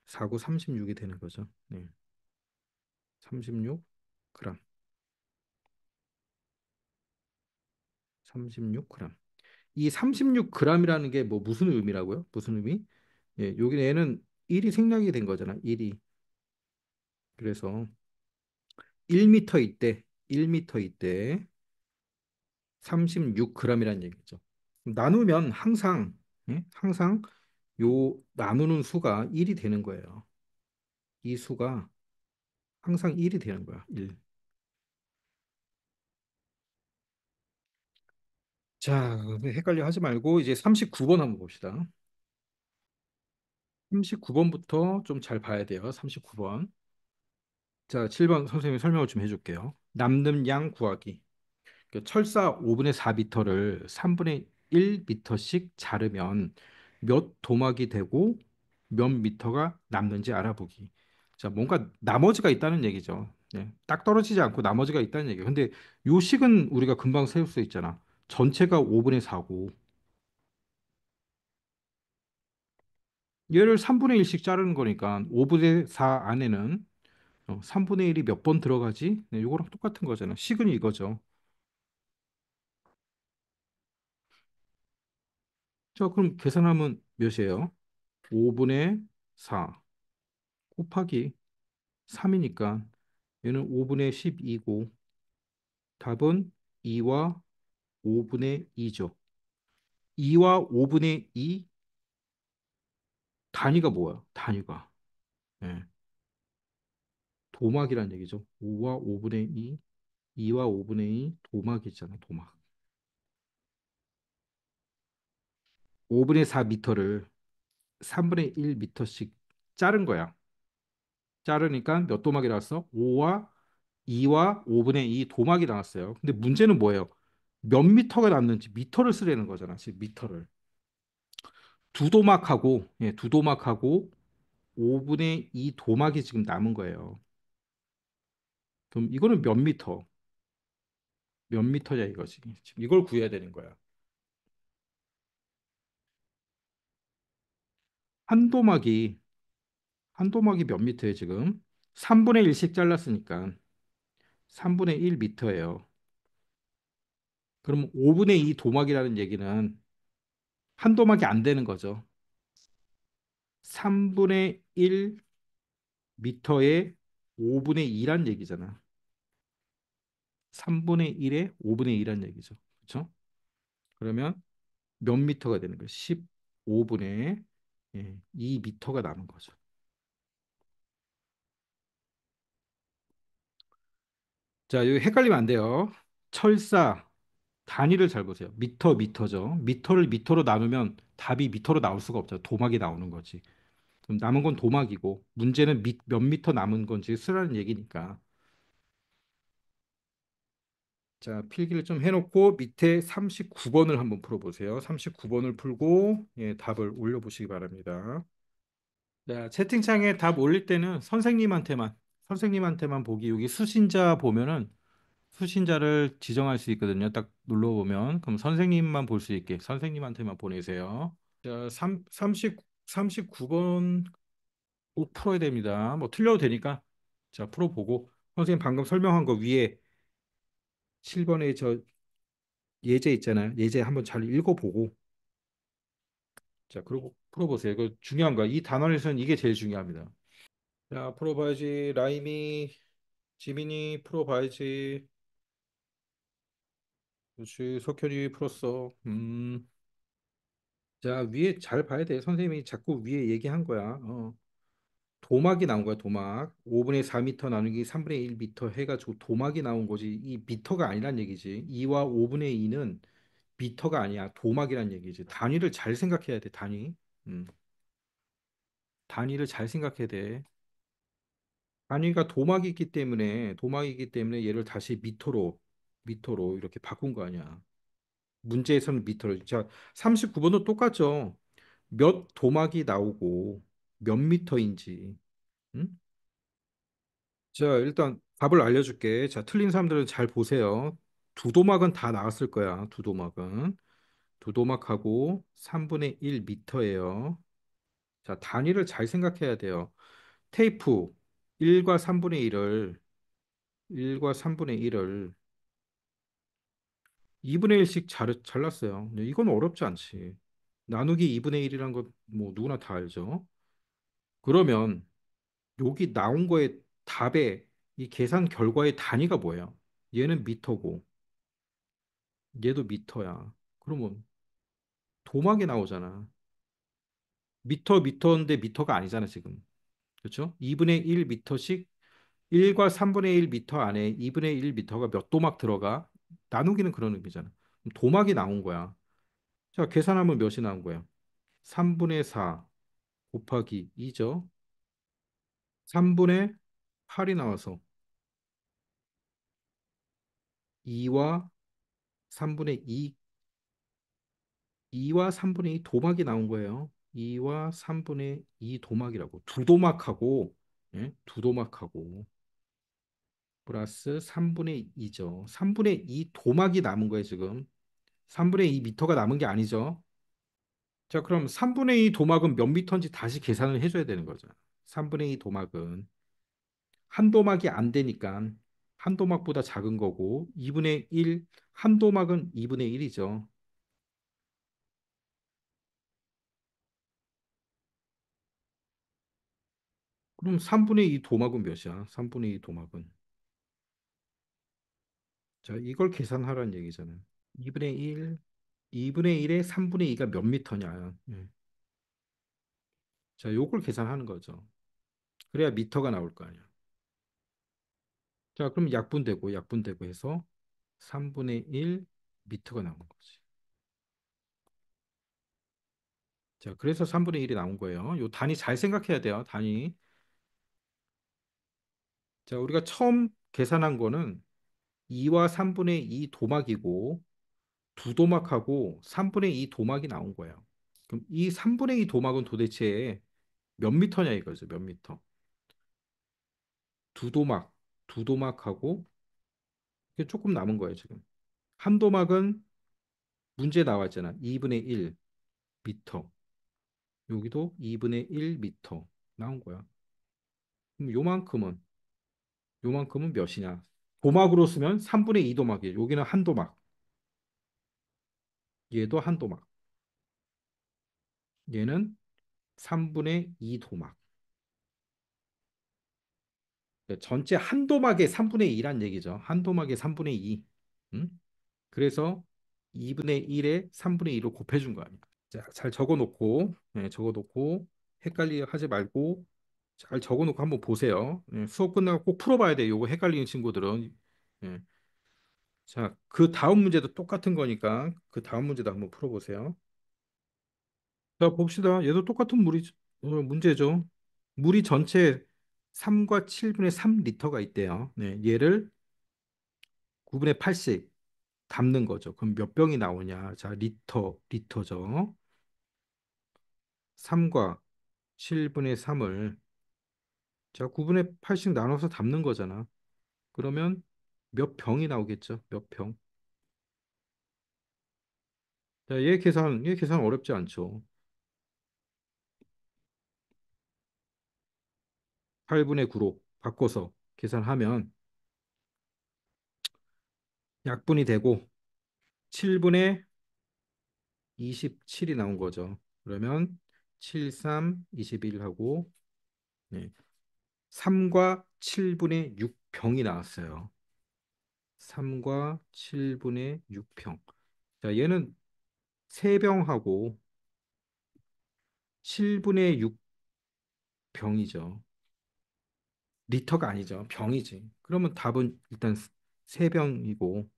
4, 9, 36이 되는 거죠. 네. 36g. 36g. 이 36g이라는 게 뭐 무슨 의미라고요? 무슨 의미? 예, 여기 얘는 1이 생략이 된 거잖아. 1이. 그래서 1m 이때 1m 이때 36g이라는 얘기죠. 나누면 항상 항상 요 나누는 수가 1이 되는 거예요. 이 수가 항상 1이 되는 거야. 1. 자, 헷갈려 하지 말고 이제 39번 한번 봅시다. 39번부터 좀 잘 봐야 돼요. 39번. 자, 7번 선생님이 설명을 좀 해줄게요. 남는 양 구하기. 그 철사 5분의 4미터를 3분의 1미터씩 자르면 몇 도막이 되고 몇 미터가 남는지 알아보기. 자, 뭔가 나머지가 있다는 얘기죠. 네, 딱 떨어지지 않고 나머지가 있다는 얘기예요. 근데 요 식은 우리가 금방 세울 수 있잖아. 전체가 5분의 4고 얘를 3분의 1씩 자르는 거니까 5분의 4 안에는 3분의 1이 몇 번 들어가지? 네, 요거랑 똑같은 거잖아. 식은 이거죠. 자, 그럼 계산하면 몇이에요? 5분의 4 곱하기 3이니까 얘는 5분의 12고 답은 2와 5분의 2죠. 2와 5분의 2 단위가 뭐야? 단위가. 예, 도막이란 얘기죠. 5와 5분의 2, 2와 5분의 2 도막이잖아, 도막. 5분의 4미터를 3분의 1미터씩 자른 거야. 자르니까 몇 도막이 나왔어? 5와 2와 5분의 2 도막이 나왔어요. 근데 문제는 뭐예요? 몇 미터가 남는지 미터를 쓰려는 거잖아. 지금 미터를. 두 도막하고 두 도막하고 5분의 2 도막이 지금 남은 거예요. 그럼 이거는 몇 미터? 몇 미터냐 이거지. 지금 이걸 구해야 되는 거야. 한 도막이 한 도막이 몇 미터예요, 지금? 3분의 1씩 잘랐으니까 3분의 1 미터예요. 그럼 5분의 2 도막이라는 얘기는 한 도막이 안 되는 거죠. 3분의 1 미터에 5분의 2란 얘기잖아. 3분의 1에 5분의 2란 얘기죠. 그렇죠? 그러면 몇 미터가 되는 거예요? 15분의 2 미터가 남은 거죠. 자, 여기 헷갈리면 안 돼요. 철사 단위를 잘 보세요. 미터, 미터죠. 미터를 미터로 나누면 답이 미터로 나올 수가 없죠. 도막이 나오는 거지. 그럼 남은 건 도막이고 문제는 몇 미터 남은 건지 쓰라는 얘기니까. 자, 필기를 좀 해놓고 밑에 39번을 한번 풀어보세요. 39번을 풀고 답을 올려보시기 바랍니다. 자, 채팅창에 답 올릴 때는 선생님한테만 보기 여기 수신자 보면은 수신자를 지정할 수 있거든요. 딱 눌러보면 그럼 선생님만 볼 수 있게 선생님한테만 보내세요. 자, 39번 꼭 풀어야 됩니다. 뭐 틀려도 되니까 자, 풀어보고 선생님 방금 설명한 거 위에 7번에 저 예제 있잖아요. 예제 한번 잘 읽어보고 자, 그리고 풀어보세요. 이거 중요한 거야. 이 단원에서는 이게 제일 중요합니다. 자, 풀어봐야지. 라임이 지민이 풀어봐야지. 그렇지. 석현이 풀었어. 자, 위에 잘 봐야 돼. 선생님이 자꾸 위에 얘기한 거야. 도막이 나온 거야, 도막. 5분의 4미터 나누기 3분의 1미터 해가지고 도막이 나온 거지. 이 미터가 아니란 얘기지. 2와 5분의 2는 미터가 아니야. 도막이란 얘기지. 단위를 잘 생각해야 돼, 단위. 음. 단위를 잘 생각해야 돼. 단위가 도막이기 때문에 얘를 다시 미터로 이렇게 바꾼 거 아니야. 문제에서는 미터를. 자, 39번도 똑같죠. 몇 도막이 나오고 몇 미터인지. 응? 자, 일단 답을 알려줄게. 자, 틀린 사람들은 잘 보세요. 두 도막은 다 나왔을 거야. 두 도막은. 두 도막하고 3분의 1 미터예요. 자, 단위를 잘 생각해야 돼요. 테이프 1과 3분의 1을 2분의 1씩 잘랐어요. 근데 이건 어렵지 않지. 나누기 2분의 1이란 거 뭐 누구나 다 알죠. 그러면 여기 나온 거에 답에 이 계산 결과의 단위가 뭐예요? 얘는 미터고 얘도 미터야. 그러면 도막이 나오잖아. 미터인데 미터가 아니잖아, 지금. 그렇죠? 2분의 1 미터씩 1과 3분의 1 미터 안에 2분의 1 미터가 몇 도막 들어가? 나누기는 그런 의미잖아. 그럼 도막이 나온 거야. 자, 계산하면 몇이 나온 거야? 3분의 4 곱하기 2죠. 3분의 8이 나와서 2와 3분의 2, 2와 3분의 2 도막이 나온 거예요. 2와 3분의 2 도막이라고. 두 도막하고, 예? 두 도막하고, 플러스 3분의 2죠. 3분의 2 도막이 남은 거예요, 지금. 3분의 2 미터가 남은 게 아니죠. 자, 그럼 3분의 2 도막은 몇 미터인지 다시 계산을 해줘야 되는 거죠. 3분의 2 도막은 한 도막이 안 되니까 한 도막보다 작은 거고 2분의 1, 한 도막은 2분의 1이죠. 그럼 3분의 2 도막은 몇이야? 3분의 2 도막은. 자, 이걸 계산하라는 얘기잖아요. 2분의 1, 2분의 1에 3분의 2가 몇 미터냐. 예. 자, 요걸 계산하는 거죠. 그래야 미터가 나올 거 아니야. 자, 그럼 약분되고 해서 3분의 1 미터가 나오는 거지. 자, 그래서 3분의 1이 나온 거예요. 요 단위 잘 생각해야 돼요. 단위. 자, 우리가 처음 계산한 거는 2와 3분의 2 도막이고 두 도막하고 3분의 2 도막이 나온 거예요. 그럼 이 3분의 2 도막은 도대체 몇 미터냐 이거죠. 몇 미터. 두 도막, 두 도막하고 이게 조금 남은 거예요, 지금. 한 도막은 문제 나왔잖아. 2분의 1 미터. 여기도 2분의 1 미터 나온 거야. 그럼 요만큼은 몇이냐? 도막으로 쓰면 3분의 2 도막이에요. 여기는 한 도막. 얘도 한 도막. 얘는 3분의 2 도막. 네, 전체 한 도막의 3분의 2란 얘기죠. 한 도막의 3분의 2. 음? 그래서 2분의 1에 3분의 2로 곱해준 거 아니야. 자, 잘 적어놓고, 네, 적어놓고, 헷갈리 하지 말고, 잘 적어놓고 한번 보세요. 수업 끝나고 꼭 풀어봐야 돼. 요거 헷갈리는 친구들은. 예. 자, 그 다음 문제도 똑같은 거니까, 그 다음 문제도 한번 풀어보세요. 자, 봅시다. 얘도 똑같은 문제죠. 물이 전체 3과 7분의 3리터가 있대요. 네, 얘를 9분의 8씩 담는 거죠. 그럼 몇 병이 나오냐? 자, 리터죠. 3과 7분의 3을 자, 9분의 8씩 나눠서 담는 거잖아. 그러면 몇 병이 나오겠죠? 몇 병. 자, 얘 계산 어렵지 않죠. 8분의 9로 바꿔서 계산하면 약분이 되고 7분의 27이 나온 거죠. 그러면 7, 3, 21하고 네. 3과 7분의 6병이 나왔어요. 3과 7분의 6병. 자, 얘는 3병하고 7분의 6병이죠. 리터가 아니죠. 병이지. 그러면 답은 일단 3병이고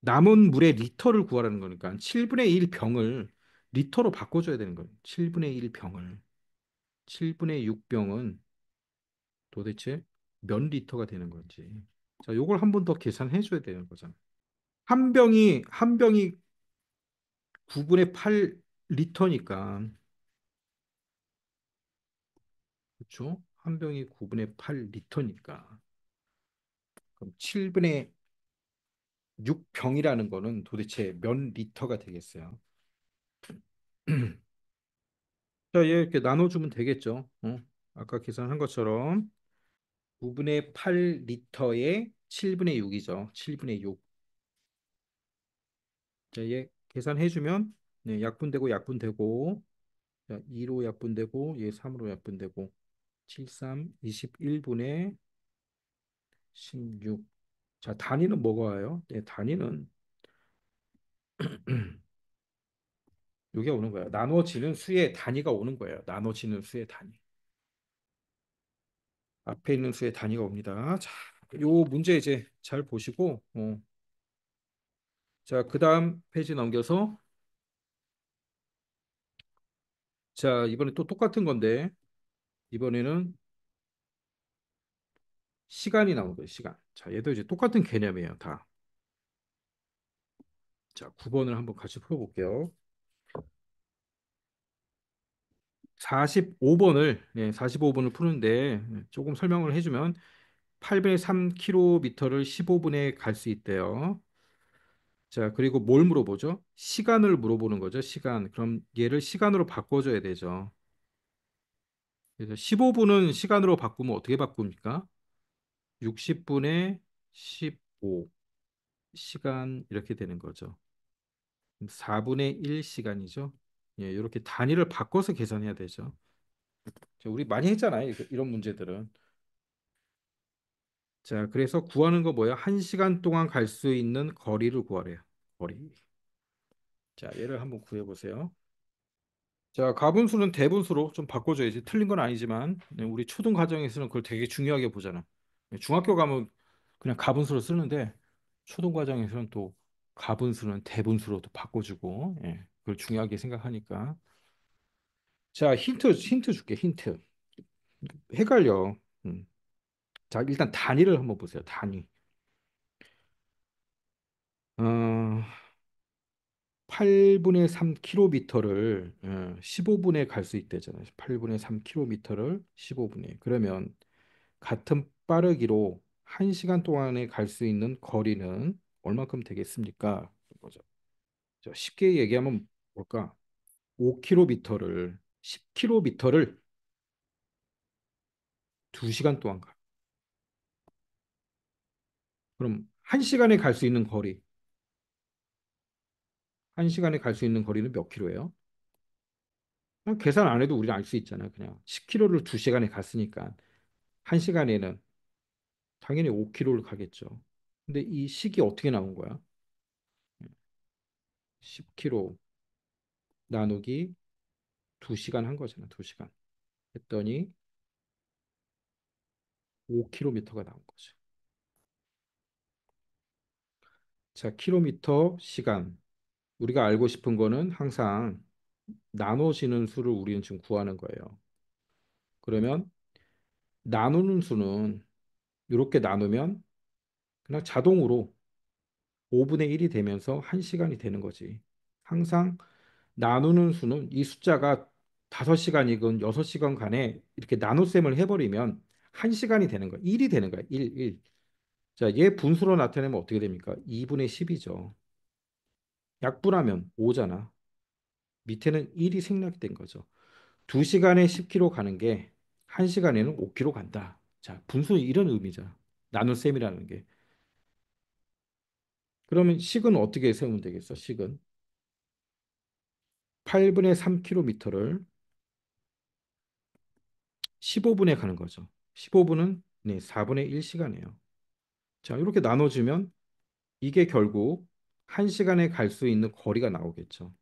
남은 물의 리터를 구하라는 거니까 7분의 1 병을 리터로 바꿔줘야 되는 거예요. 7분의 1 병을. 7분의 6병은 도대체 몇 리터가 되는 건지. 자, 요걸 한 번 더 계산해 줘야 되는 거잖아. 한 병이 9분의 8 리터니까. 그렇죠? 한 병이 9분의 8 리터니까. 그럼 7분의 6병이라는 거는 도대체 몇 리터가 되겠어요? 자, 얘 이렇게 나눠주면 되겠죠? 아까 계산한 것처럼 9분의 8 리터에 7분의 6이죠. 7분의 6. 자, 얘 계산해주면 네, 약분되고 약분되고 자, 2로 약분되고 얘 3으로 약분되고 7, 3, 21분의 16. 자, 단위는 뭐가 와요? 네, 단위는 이게 오는 거예요. 나눠지는 수의 단위가 오는 거예요. 나눠지는 수의 단위. 앞에 있는 수의 단위가 옵니다. 자, 요 문제 이제 잘 보시고 자, 그다음 페이지 넘겨서 자, 이번에 또 똑같은 건데 이번에는 시간이 나온 거예요. 시간. 자, 얘도 이제 똑같은 개념이에요. 다. 자, 9번을 한번 같이 풀어볼게요. 45번을 45번을 푸는데 조금 설명을 해주면 8분의 3km를 15분에 갈 수 있대요. 자, 그리고 뭘 물어보죠? 시간을 물어보는 거죠. 시간. 그럼 얘를 시간으로 바꿔줘야 되죠. 그래서 15분은 시간으로 바꾸면 어떻게 바꿉니까? 60분의 15 시간 이렇게 되는 거죠. 4분의 1 시간이죠. 예, 이렇게 단위를 바꿔서 계산해야 되죠. 우리 많이 했잖아요. 이런 문제들은. 자, 그래서 구하는 거 뭐예요? 1시간 동안 갈 수 있는 거리를 구하래요. 거리. 자, 얘를 한번 구해 보세요. 자, 가분수는 대분수로 좀 바꿔줘야지. 틀린 건 아니지만 네, 우리 초등 과정에서는 그걸 되게 중요하게 보잖아. 네, 중학교 가면 그냥 가분수로 쓰는데 초등 과정에서는 또 가분수는 대분수로 또 바꿔주고 그걸 중요하게 생각하니까. 자, 힌트 줄게. 힌트. 헷갈려. 음. 자, 일단 단위를 한번 보세요. 단위. 어, 8분의 3km를 15분에 갈 수 있대잖아요. 8분의 3km를 15분에. 그러면 같은 빠르기로 1시간 동안에 갈 수 있는 거리는 얼마큼 되겠습니까? 그거죠. 쉽게 얘기하면 뭘까? 5km를 10km를 2시간 동안 가. 그럼 1시간에 갈 수 있는 거리. 1시간에 갈 수 있는 거리는 몇 킬로예요? 그냥 계산 안 해도 우리는 알 수 있잖아요. 그냥 10km를 2시간에 갔으니까 1시간에는 당연히 5km를 가겠죠. 근데 이 식이 어떻게 나온 거야? 10km 나누기 2시간 한 거잖아. 2시간. 했더니 5km가 나온 거죠. 자, 킬로미터 시간. 우리가 알고 싶은 거는 항상 나눠지는 수를 우리는 지금 구하는 거예요. 그러면 나누는 수는 이렇게 나누면 그냥 자동으로 5분의 1이 되면서 1시간이 되는 거지. 항상 나누는 수는 이 숫자가 5시간이건 6시간 간에 이렇게 나눗셈을 해버리면 1시간이 되는 거야. 1이 되는 거야. 1, 1. 자, 얘 분수로 나타내면 어떻게 됩니까? 2분의 10이죠. 약분하면 5잖아. 밑에는 1이 생략된 거죠. 2시간에 10km 가는 게 1시간에는 5km 간다. 자, 분수 이런 의미죠. 나눗셈이라는 게. 그러면 식은 어떻게 세우면 되겠어? 식은 8분의 3km를 15분에 가는 거죠. 15분은 네, 4분의 1시간이에요. 자, 이렇게 나눠주면 이게 결국 1시간에 갈 수 있는 거리가 나오겠죠.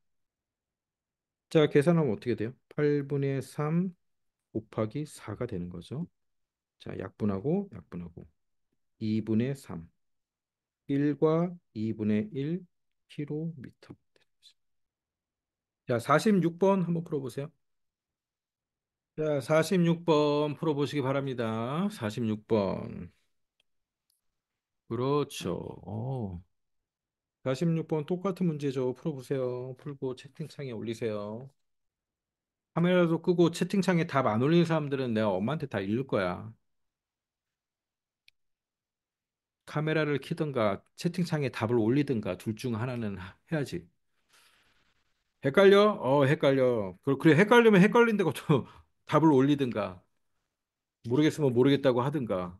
자, 계산하면 어떻게 돼요? 8분의 3 곱하기 4가 되는 거죠. 자, 약분하고 약분하고 2분의 3 1과 2분의 1 킬로미터. 자, 46번 한번 풀어보세요. 자, 46번 풀어보시기 바랍니다. 46번. 그렇죠. 46번 똑같은 문제죠. 풀어보세요. 풀고 채팅창에 올리세요. 카메라도 끄고 채팅창에 답 안 올리는 사람들은 내가 엄마한테 다 읽을 거야. 카메라를 켜든가 채팅창에 답을 올리든가 둘 중 하나는 해야지. 헷갈려? 헷갈려. 그래, 헷갈리면 헷갈린다고 또 답을 올리든가 모르겠으면 모르겠다고 하든가.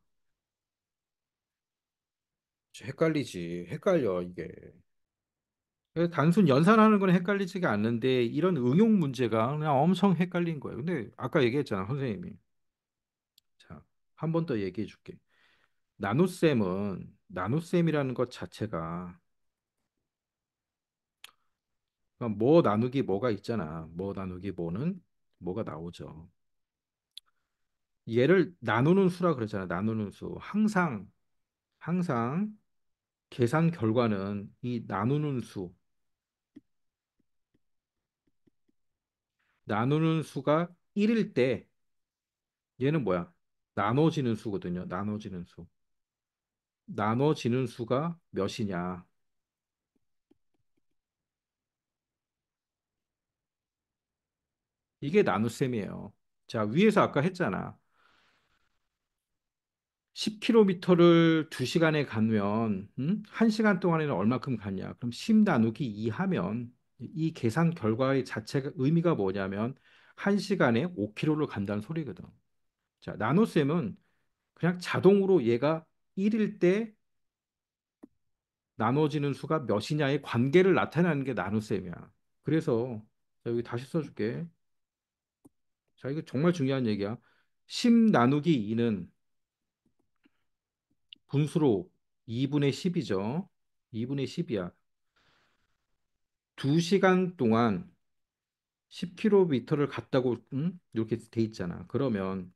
헷갈리지. 헷갈려, 이게. 그래서 단순 연산하는 건 헷갈리지가 않는데 이런 응용 문제가 그냥 엄청 헷갈린 거예요. 근데 아까 얘기했잖아, 선생님이. 자, 한 번 더 얘기해 줄게. 나눗셈이라는 것 자체가 그러니까 뭐 나누기 뭐가 있잖아. 뭐 나누기 뭐는 뭐가 나오죠. 얘를 나누는 수라 그러잖아. 나누는 수. 항상 계산 결과는 이 나누는 수가 1일 때 얘는 뭐야? 나눠지는 수거든요. 나눠지는 수. 나눠지는 수가 몇이냐? 이게 나눗셈이에요. 자, 위에서 아까 했잖아. 10km를 2시간에 가면 1시간 동안에는 얼마큼 가냐? 그럼 10 나누기 2 하면 이 계산 결과의 자체가 의미가 뭐냐면 1시간에 5km를 간다는 소리거든. 자, 나눗셈은 그냥 자동으로 얘가 1일 때 나눠지는 수가 몇이냐의 관계를 나타내는 게 나눗셈이야. 그래서 자, 여기 다시 써줄게. 자, 이거 정말 중요한 얘기야. 10 나누기 2는 분수로 2분의 10이죠. 2분의 10이야. 2시간 동안 10km를 갔다고 이렇게 돼 있잖아. 그러면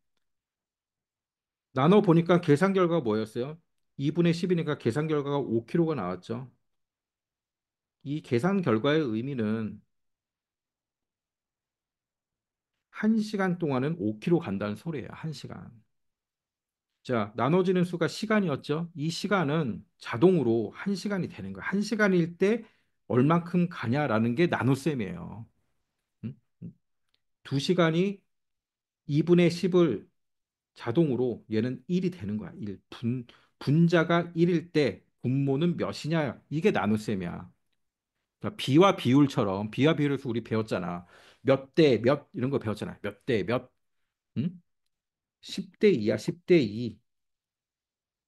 나눠 보니까 계산 결과가 뭐였어요? 2분의 10이니까 계산 결과가 5km가 나왔죠. 이 계산 결과의 의미는 1시간 동안은 5km 간다는 소리예요. 1시간. 자, 나눠지는 수가 시간이었죠. 이 시간은 자동으로 1시간이 되는 거야. 1시간일 때 얼만큼 가냐라는 게 나눗셈이에요. 음? 2시간이 2분의 10을 자동으로 얘는 1이 되는 거야. 분자가 1일 때 분모는 몇이냐? 이게 나눗셈이야. 그러니까 비와 비율에서 우리 배웠잖아. 몇 대 몇 이런 거 배웠잖아. 몇 대 몇, 응? 10대 2야. 10대 2.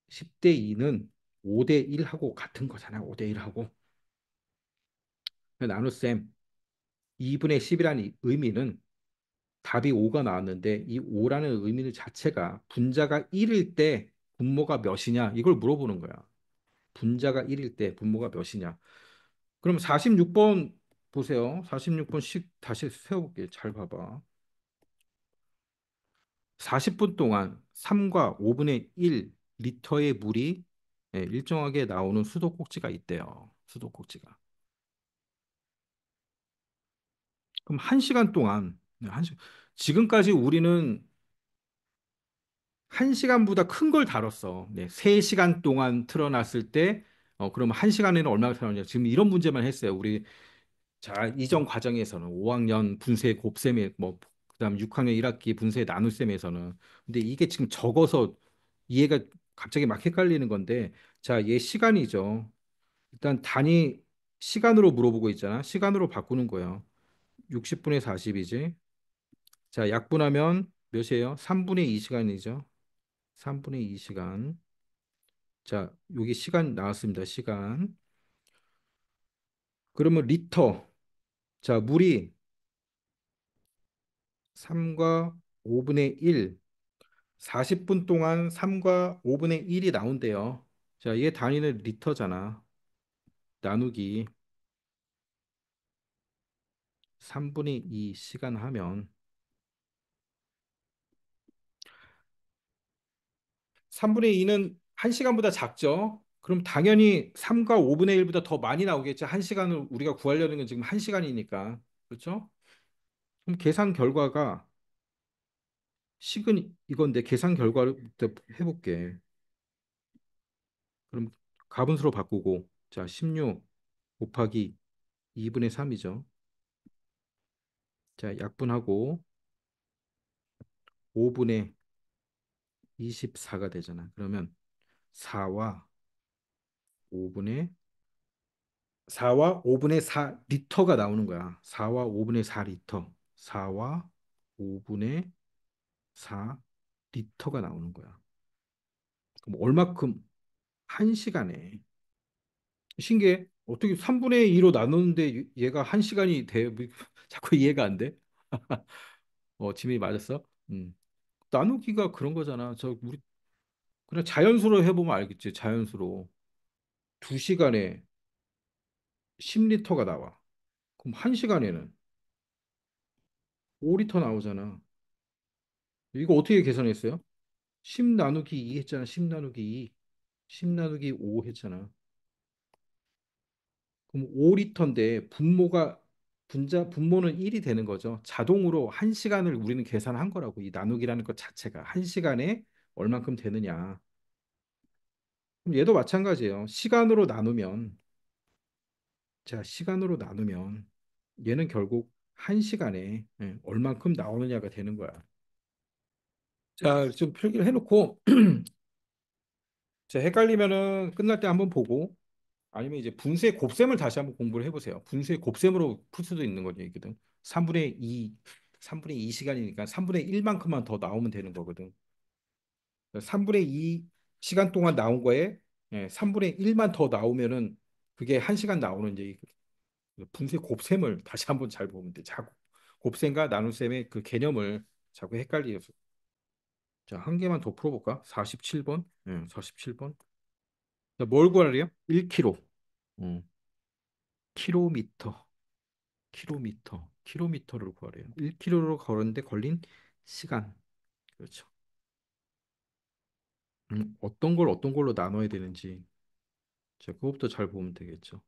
10대 2는 5대 1하고 같은 거잖아. 5대 1하고. 나눗셈 2분의 10이라는 의미는 답이 5가 나왔는데 이 5라는 의미 자체가 분자가 1일 때 분모가 몇이냐 이걸 물어보는 거야. 분자가 1일 때 분모가 몇이냐. 그럼 46번 보세요. 46번씩 다시 세워볼게. 잘 봐봐. 40분 동안 3과 5분의 1 리터의 물이 일정하게 나오는 수도꼭지가 있대요. 수도꼭지가. 그럼 1시간 동안 지금까지 우리는 1시간보다 큰 걸 다뤘어. 네, 3시간 동안 틀어놨을 때 그럼 1시간에는 얼마나 틀어놨냐. 지금 이런 문제만 했어요. 우리 자, 이전 과정에서는 5학년 분쇄 곱셈에 뭐 그다음 6학년 1학기 분쇄 나눗셈에서는 근데 이게 지금 적어서 이해가 갑자기 막 헷갈리는 건데 자, 얘 시간이죠. 일단 단위 시간으로 물어보고 있잖아. 시간으로 바꾸는 거예요. 60분의 40이지. 자, 약분하면 몇이에요? 3분의 2시간이죠. 3분의 2시간. 자, 여기 시간 나왔습니다. 시간. 그러면 리터. 자, 물이 3과 5분의 1. 40분 동안 3과 5분의 1이 나온대요. 자, 얘 단위는 리터잖아. 나누기 3분의 2 시간 하면 3분의 2는 1시간보다 작죠? 그럼 당연히 3과 5분의 1보다 더 많이 나오겠죠. 1시간을 우리가 구하려는 건 지금 1시간이니까. 그렇죠? 그럼 계산 결과가 식은 이건데 계산 결과를 해볼게. 그럼 가분수로 바꾸고 자 16 곱하기 2분의 3이죠. 자 약분하고 5분의 24가 되잖아. 그러면 4와 5분의 4와 5분의 4 리터가 나오는 거야. 4와 5분의 4 리터. 4와 5분의 4 리터가 나오는 거야. 그럼 얼마큼 한 시간에 신기해. 어떻게 3분의 2로 나누는데 얘가 한 시간이 돼? 자꾸 이해가 안 돼? 지민이 맞았어? 나누기가 그런 거잖아. 우리 그냥 자연수로 해보면 알겠지. 자연수로 2시간에 10리터가 나와. 그럼 한 시간에는 5리터 나오잖아. 이거 어떻게 계산했어요? 10 나누기 2 했잖아. 10 나누기 2. 10 나누기 5 했잖아. 그럼 5리터인데 분모는 1이 되는 거죠. 자동으로 한 시간을 우리는 계산한 거라고. 이 나누기라는 것 자체가 한 시간에 얼만큼 되느냐. 그럼 얘도 마찬가지예요. 시간으로 나누면 얘는 결국 한 시간에 얼만큼 나오느냐가 되는 거야. 자, 좀 필기를 해놓고 자, 헷갈리면은 끝날 때 한번 보고 아니면 이제 분수의 곱셈을 다시 한번 공부를 해보세요. 분수의 곱셈으로 풀 수도 있는 거거든. 3분의 2, 3분의 2 시간이니까 3분의 1만큼만 더 나오면 되는 거거든. 3분의 2 시간 동안 나온 거에 3분의 1만 더 나오면은 그게 1시간 나오는 이제 분수의 곱셈을 다시 한번 잘 보면 돼. 자꾸 곱셈과 나눗셈의 그 개념을 자꾸 헷갈려서. 자, 한 개만 더 풀어볼까? 47번. 47번. 자, 뭘 구하래요? 1km. 음, 킬로미터. 킬로미터를 구하래요. 1km로 걸었는데 걸린 시간. 그렇죠. 어떤 걸 어떤 걸로 나눠야 되는지. 자, 그것부터 잘 보면 되겠죠.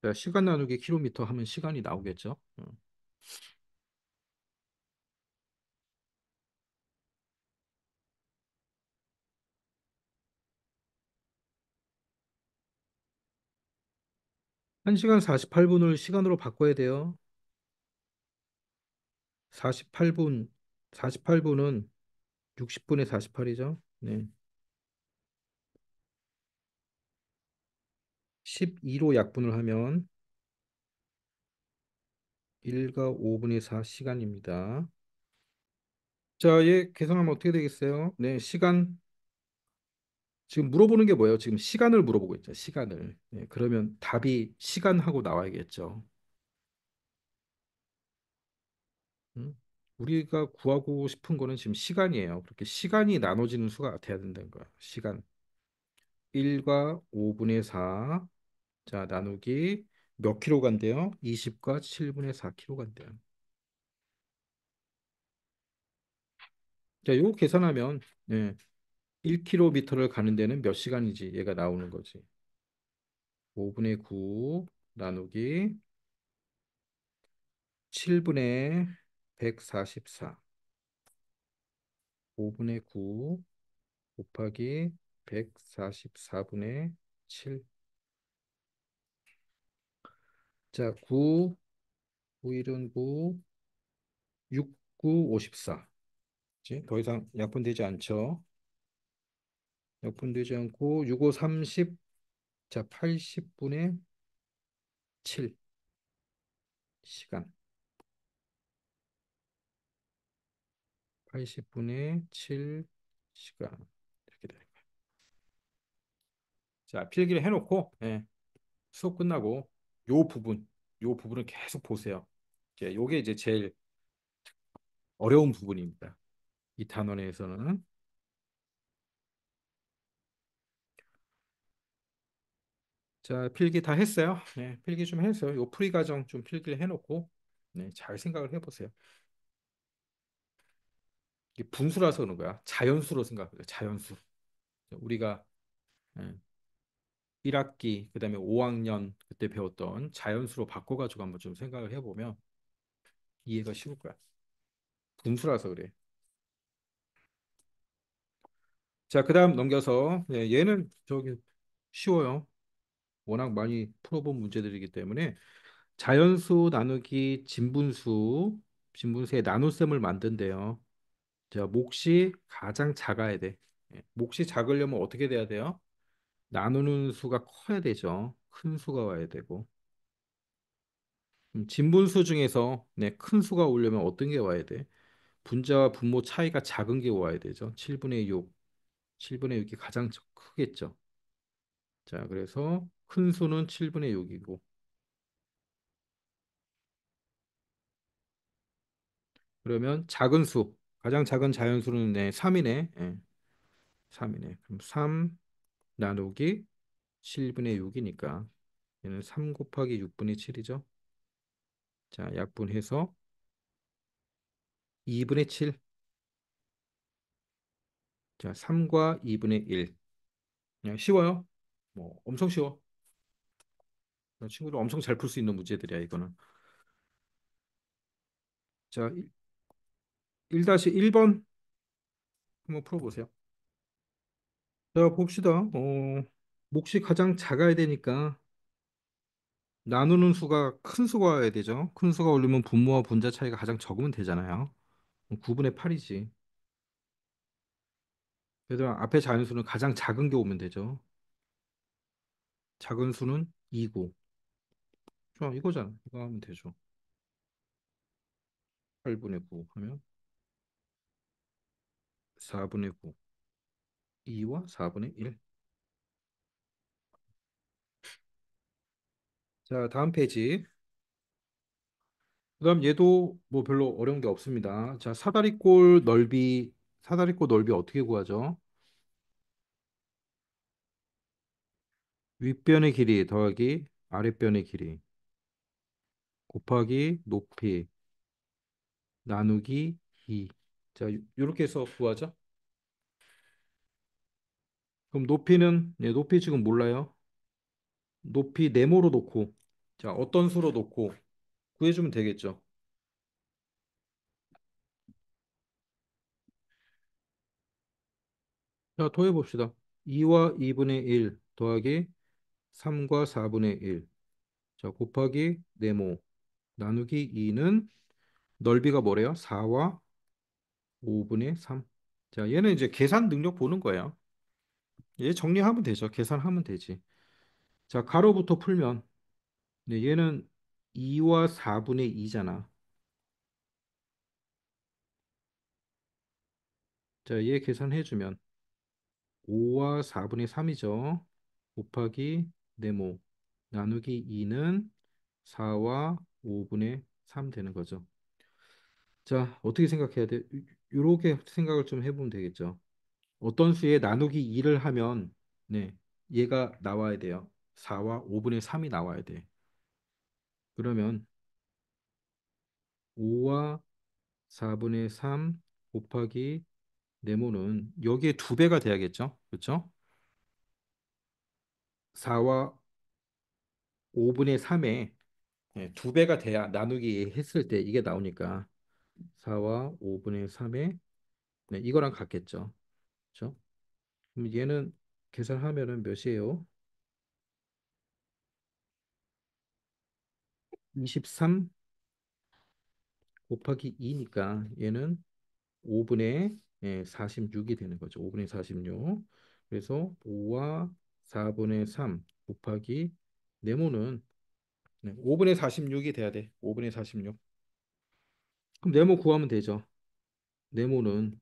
자, 시간 나누기 킬로미터 하면 시간이 나오겠죠. 1시간 48분을 시간으로 바꿔야 돼요. 48분, 48분은 60분의 48이죠. 네. 12로 약분을 하면 1과 5분의 4 시간입니다. 자, 얘 계산하면 어떻게 되겠어요? 네, 시간 지금 물어보는 게 뭐예요? 지금 시간을 물어보고 있죠. 시간을. 네, 그러면 답이 시간하고 나와야겠죠. 음? 우리가 구하고 싶은 거는 지금 시간이에요. 그렇게 시간이 나눠지는 수가 돼야 된다는 거야. 시간. 1과 5분의 4. 자, 나누기 몇 킬로 간대요? 20과 7분의 4 킬로 간대요. 자, 요거 계산하면 1km를 가는 데는 몇 시간이지 얘가 나오는 거지. 5분의 9 나누기 7분의 144. 5분의 9 곱하기 144분의 7. 자, 9, 9일은 9, 6, 9, 54. 그치? 더 이상 약분되지 않죠. 약분되지 않고 6, 5, 30. 자, 80분의 7 시간. 80분의 7 시간. 이렇게 되는 거예요. 자, 필기를 해놓고 수업 끝나고 요 부분, 요 부분을 계속 보세요. 요게 이제 제일 어려운 부분입니다. 이 단원에서는. 자, 필기 다 했어요? 네, 필기 좀 했어요. 요 풀이 과정 좀 필기를 해놓고 네, 잘 생각을 해보세요. 이게 분수라서 그런 거야. 자연수로 생각해요. 자연수. 우리가 예, 1학기 그다음에 5학년 그때 배웠던 자연수로 바꿔가지고 한번 좀 생각을 해보면 이해가 쉬울 거야. 분수라서 그래. 자, 그다음 넘겨서 네, 얘는 저기 쉬워요. 워낙 많이 풀어본 문제들이기 때문에 자연수 나누기 진분수의 나눗셈을 만든대요. 자, 몫이 가장 작아야 돼. 예, 몫이 작으려면 어떻게 돼야 돼요? 나누는 수가 커야 되죠. 큰 수가 와야 되고. 진분수 중에서 네, 큰 수가 오려면 어떤 게 와야 돼? 분자와 분모 차이가 작은 게 와야 되죠. 7분의 6. 7분의 6이 가장 크겠죠. 자, 그래서 큰 수는 7분의 6이고 그러면 작은 수, 가장 작은 자연수는 네, 3이네. 예, 3이네. 그럼 3 나누기 7분의 6이니까 얘는 3 곱하기 6분의 7이죠. 자, 약분해서 2분의 7. 자, 3과 2분의 1. 그냥 쉬워요. 뭐 엄청 쉬워. 친구들 엄청 잘 풀 수 있는 문제들이야, 이거는. 자, 1-1번 한번 풀어보세요. 자, 봅시다. 몫이 가장 작아야 되니까 나누는 수가 큰 수가 와야 되죠. 큰 수가 오려면 분모와 분자 차이가 가장 적으면 되잖아요. 9분의 8이지. 그래서 앞에 자연수는 가장 작은 게 오면 되죠. 작은 수는 2고. 좋아, 이거잖아. 이거 하면 되죠. 8분의 9 하면 4분의 9. 2와 4분의 1. 자, 다음 페이지. 그다음 얘도 뭐 별로 어려운 게 없습니다. 자, 사다리꼴 넓이 어떻게 구하죠? 윗변의 길이 더하기 아랫변의 길이 곱하기 높이 나누기 2. 자, 이렇게 해서 구하죠. 그럼 높이는 높이 지금 몰라요. 높이 네모로 놓고 자, 어떤 수로 놓고 구해주면 되겠죠. 자, 더해 봅시다. 2와 2분의 1 더하기 3과 4분의 1. 자, 곱하기 네모 나누기 2는 넓이가 뭐래요? 4와 5분의 3. 자, 얘는 이제 계산 능력 보는 거예요. 얘 정리하면 되죠. 계산하면 되지. 자, 가로부터 풀면 네, 얘는 2와 4분의 2잖아. 자, 얘 계산해주면 5와 4분의 3이죠. 곱하기 네모 나누기 2는 4와 5분의 3 되는 거죠. 자, 어떻게 생각해야 돼? 요렇게 생각을 좀 해보면 되겠죠. 어떤 수에 나누기 2를 하면 네, 얘가 나와야 돼요. 4와 5분의 3이 나와야 돼. 그러면 5와 4분의 3 곱하기 네모는 여기에 두 배가 돼야겠죠? 그렇죠? 4와 5분의 3에 두 배가 돼야 나누기 했을 때 이게 나오니까 4와 5분의 3에 이거랑 같겠죠. 그렇죠? 그럼 얘는 계산하면은 몇이에요? 23 곱하기 2니까 얘는 5분의 46이 되는 거죠. 5분의 46. 그래서 5와 4분의 3 곱하기 네모는 5분의 46이 돼야 돼. 5분의 46. 그럼 네모 구하면 되죠. 네모는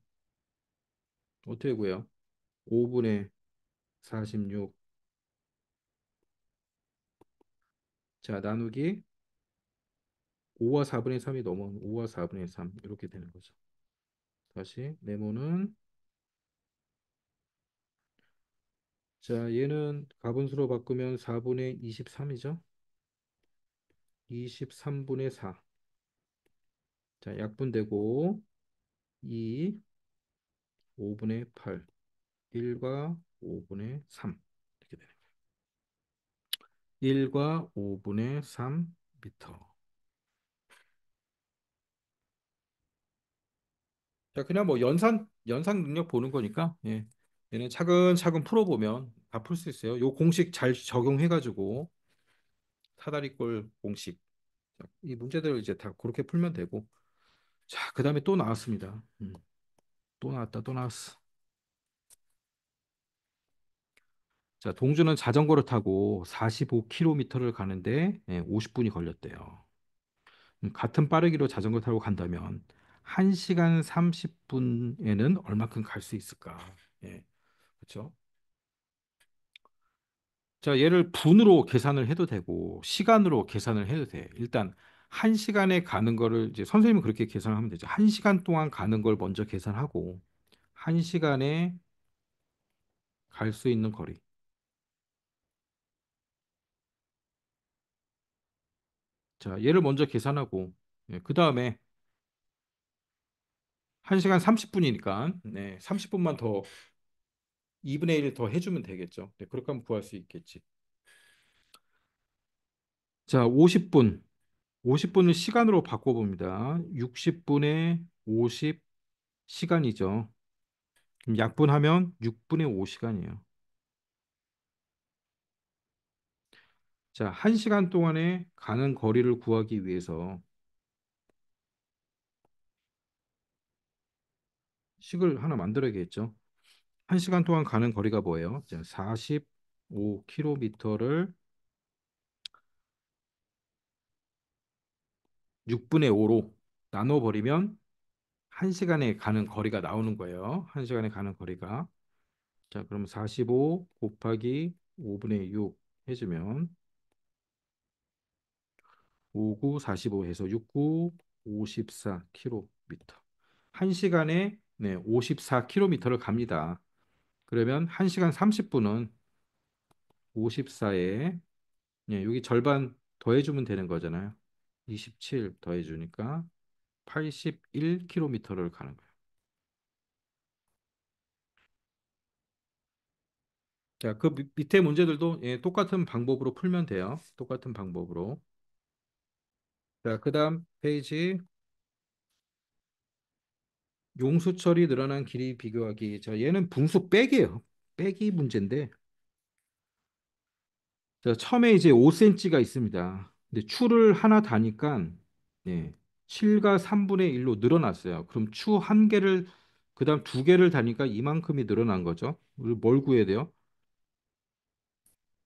어떻게 구해요? 5분의 46. 자, 나누기 5와 4분의 3이 넘어오면 5와 4분의 3 이렇게 되는 거죠. 다시 네모는 자, 얘는 가분수로 바꾸면 4분의 23이죠. 23분의 4. 자, 약분되고 2, 5분의 8, 1과 5분의 3 이렇게 되는 거예요. 1과 5분의 3 미터. 자, 그냥 뭐 연산 능력 보는 거니까 예. 얘는 차근차근 풀어보면 다 풀 수 있어요. 요 공식 잘 적용해가지고 사다리꼴 공식. 자, 이 문제들을 이제 다 그렇게 풀면 되고. 자, 그다음에 또 나왔습니다. 또 나왔다, 또 나왔어. 자, 동주는 자전거를 타고 45km를 가는데 50분이 걸렸대요. 같은 빠르기로 자전거 타고 간다면 1시간 30분에는 얼마큼 갈 수 있을까? 예, 그렇죠? 자, 얘를 분으로 계산을 해도 되고 시간으로 계산을 해도 돼. 일단 1시간에 가는 거를 이제 선생님은 그렇게 계산하면 되죠. 1시간 동안 가는 걸 먼저 계산하고 1시간에 갈 수 있는 거리. 자, 얘를 먼저 계산하고 그 다음에 1시간 30분이니까 30분만 더 2분의 1 더 해주면 되겠죠. 네, 그렇게 하면 구할 수 있겠지. 자, 50분. 50분을 시간으로 바꿔봅니다. 60분의 50 시간이죠. 그럼 약분하면 6분의 5 시간이에요. 자, 1시간 동안에 가는 거리를 구하기 위해서 식을 하나 만들어야겠죠. 1시간 동안 가는 거리가 뭐예요? 자, 45km를 6분의 5로 나눠버리면 1시간에 가는 거리가 나오는 거예요. 1시간에 가는 거리가. 자, 그럼 45 곱하기 5분의 6 해주면 59, 45 해서 69, 54km. 1시간에 54km를 갑니다. 그러면 1시간 30분은 54에 여기 절반 더해주면 되는 거잖아요. 27 더해주니까 81km를 가는 거예요. 자, 그 밑에 문제들도 똑같은 방법으로 풀면 돼요. 똑같은 방법으로. 자, 그다음 페이지 용수철이 늘어난 길이 비교하기. 자, 얘는 분수 빼기예요. 빼기 문제인데. 자, 처음에 이제 5cm가 있습니다. 근데 추를 하나 다니까 7과 3분의 1로 늘어났어요. 그럼 추 한 개를 그다음 두 개를 다니까 이만큼이 늘어난 거죠. 우리 뭘 구해야 돼요?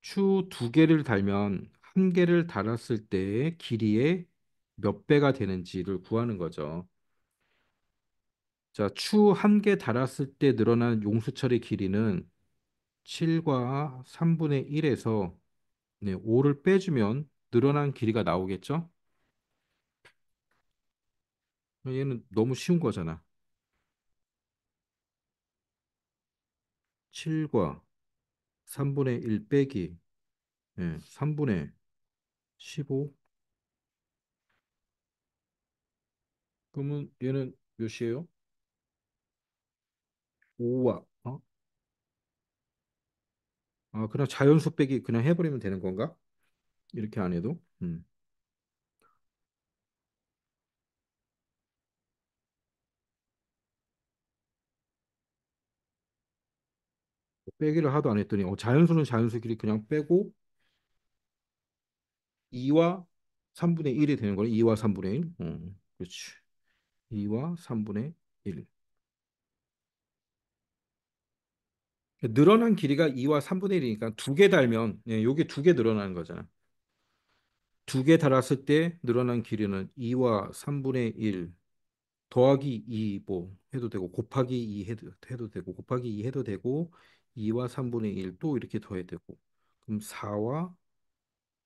추 두 개를 달면 한 개를 달았을 때의 길이의 몇 배가 되는지를 구하는 거죠. 자, 추 한 개 달았을 때 늘어난 용수철의 길이는 7과 3분의 1에서 5를 빼주면 늘어난 길이가 나오겠죠? 얘는 너무 쉬운 거잖아. 7과 3분의 1 빼기 3분의 15. 그러면 얘는 몇이에요? 5와 그냥 자연수 빼기 그냥 해버리면 되는 건가? 이렇게 안 해도? 빼기를 하도 안 했더니 자연수는 자연수끼리 그냥 빼고 2와 3분의 1이 되는 거네. 2와 3분의 1. 그렇지. 2와 3분의 1. 늘어난 길이가 2와 3분의 1이니까 두 개 달면 요게 두 개 늘어나는 거잖아. 두 개 달았을 때 늘어난 길이는 2와 3분의 1 더하기 2 뭐 해도 되고 곱하기 2 해도 되고 곱하기 2 해도 되고 2와 3분의 1 또 이렇게 더해도 되고 그럼 4와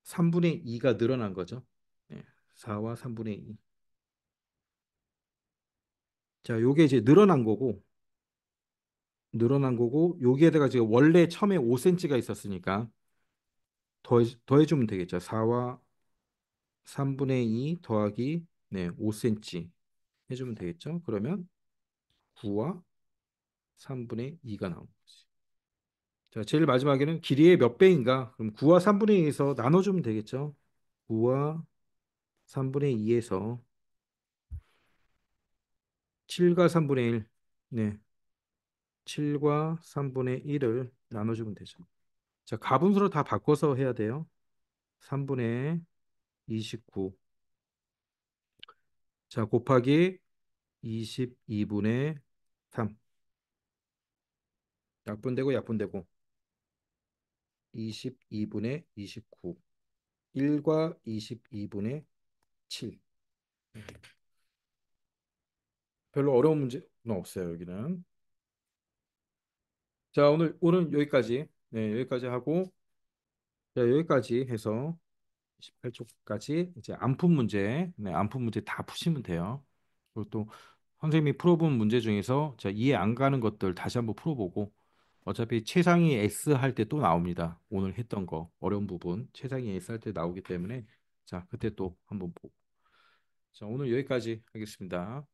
3분의 2가 늘어난 거죠. 4와 3분의 2. 자, 요게 이제 늘어난 거고 늘어난 거고 여기에다가 지금 원래 처음에 5cm가 있었으니까 더해주면 되겠죠. 4와 3분의 2 더하기 네, 5cm 해주면 되겠죠. 그러면 9와 3분의 2가 나오는 거지. 자, 제일 마지막에는 길이의 몇 배인가? 그럼 9와 3분의 2에서 나눠주면 되겠죠. 9와 3분의 2에서 7과 3분의 1. 네. 7과 3분의 1을 나눠주면 되죠. 자, 가분수로 다 바꿔서 해야 돼요. 3분의 29. 자, 곱하기 22분의 3. 약분되고 약분되고 22분의 29. 1과 22분의 7. 별로 어려운 문제는 없어요, 여기는. 자, 오늘 여기까지. 네, 여기까지 하고 자, 여기까지 해서 28초까지 이제 안품 문제, 네, 안품 문제 다 푸시면 돼요. 그리고 또 선생님이 풀어본 문제 중에서 자, 이해 안 가는 것들 다시 한번 풀어보고 어차피 최상위 S 할 때 또 나옵니다. 오늘 했던 거 어려운 부분 최상위 S 할 때 나오기 때문에 자, 그때 또 한번 보고. 자, 오늘 여기까지 하겠습니다.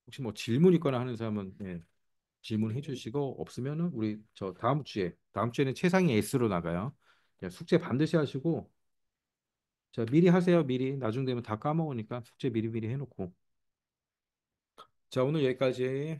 혹시 뭐 질문 있거나 하는 사람은 네, 질문해 주시고 없으면은 우리 저 다음 주에는 최상위 S로 나가요. 네, 숙제 반드시 하시고 자, 미리 하세요. 미리. 나중 되면 다 까먹으니까 숙제 미리미리 해놓고. 자, 오늘 여기까지.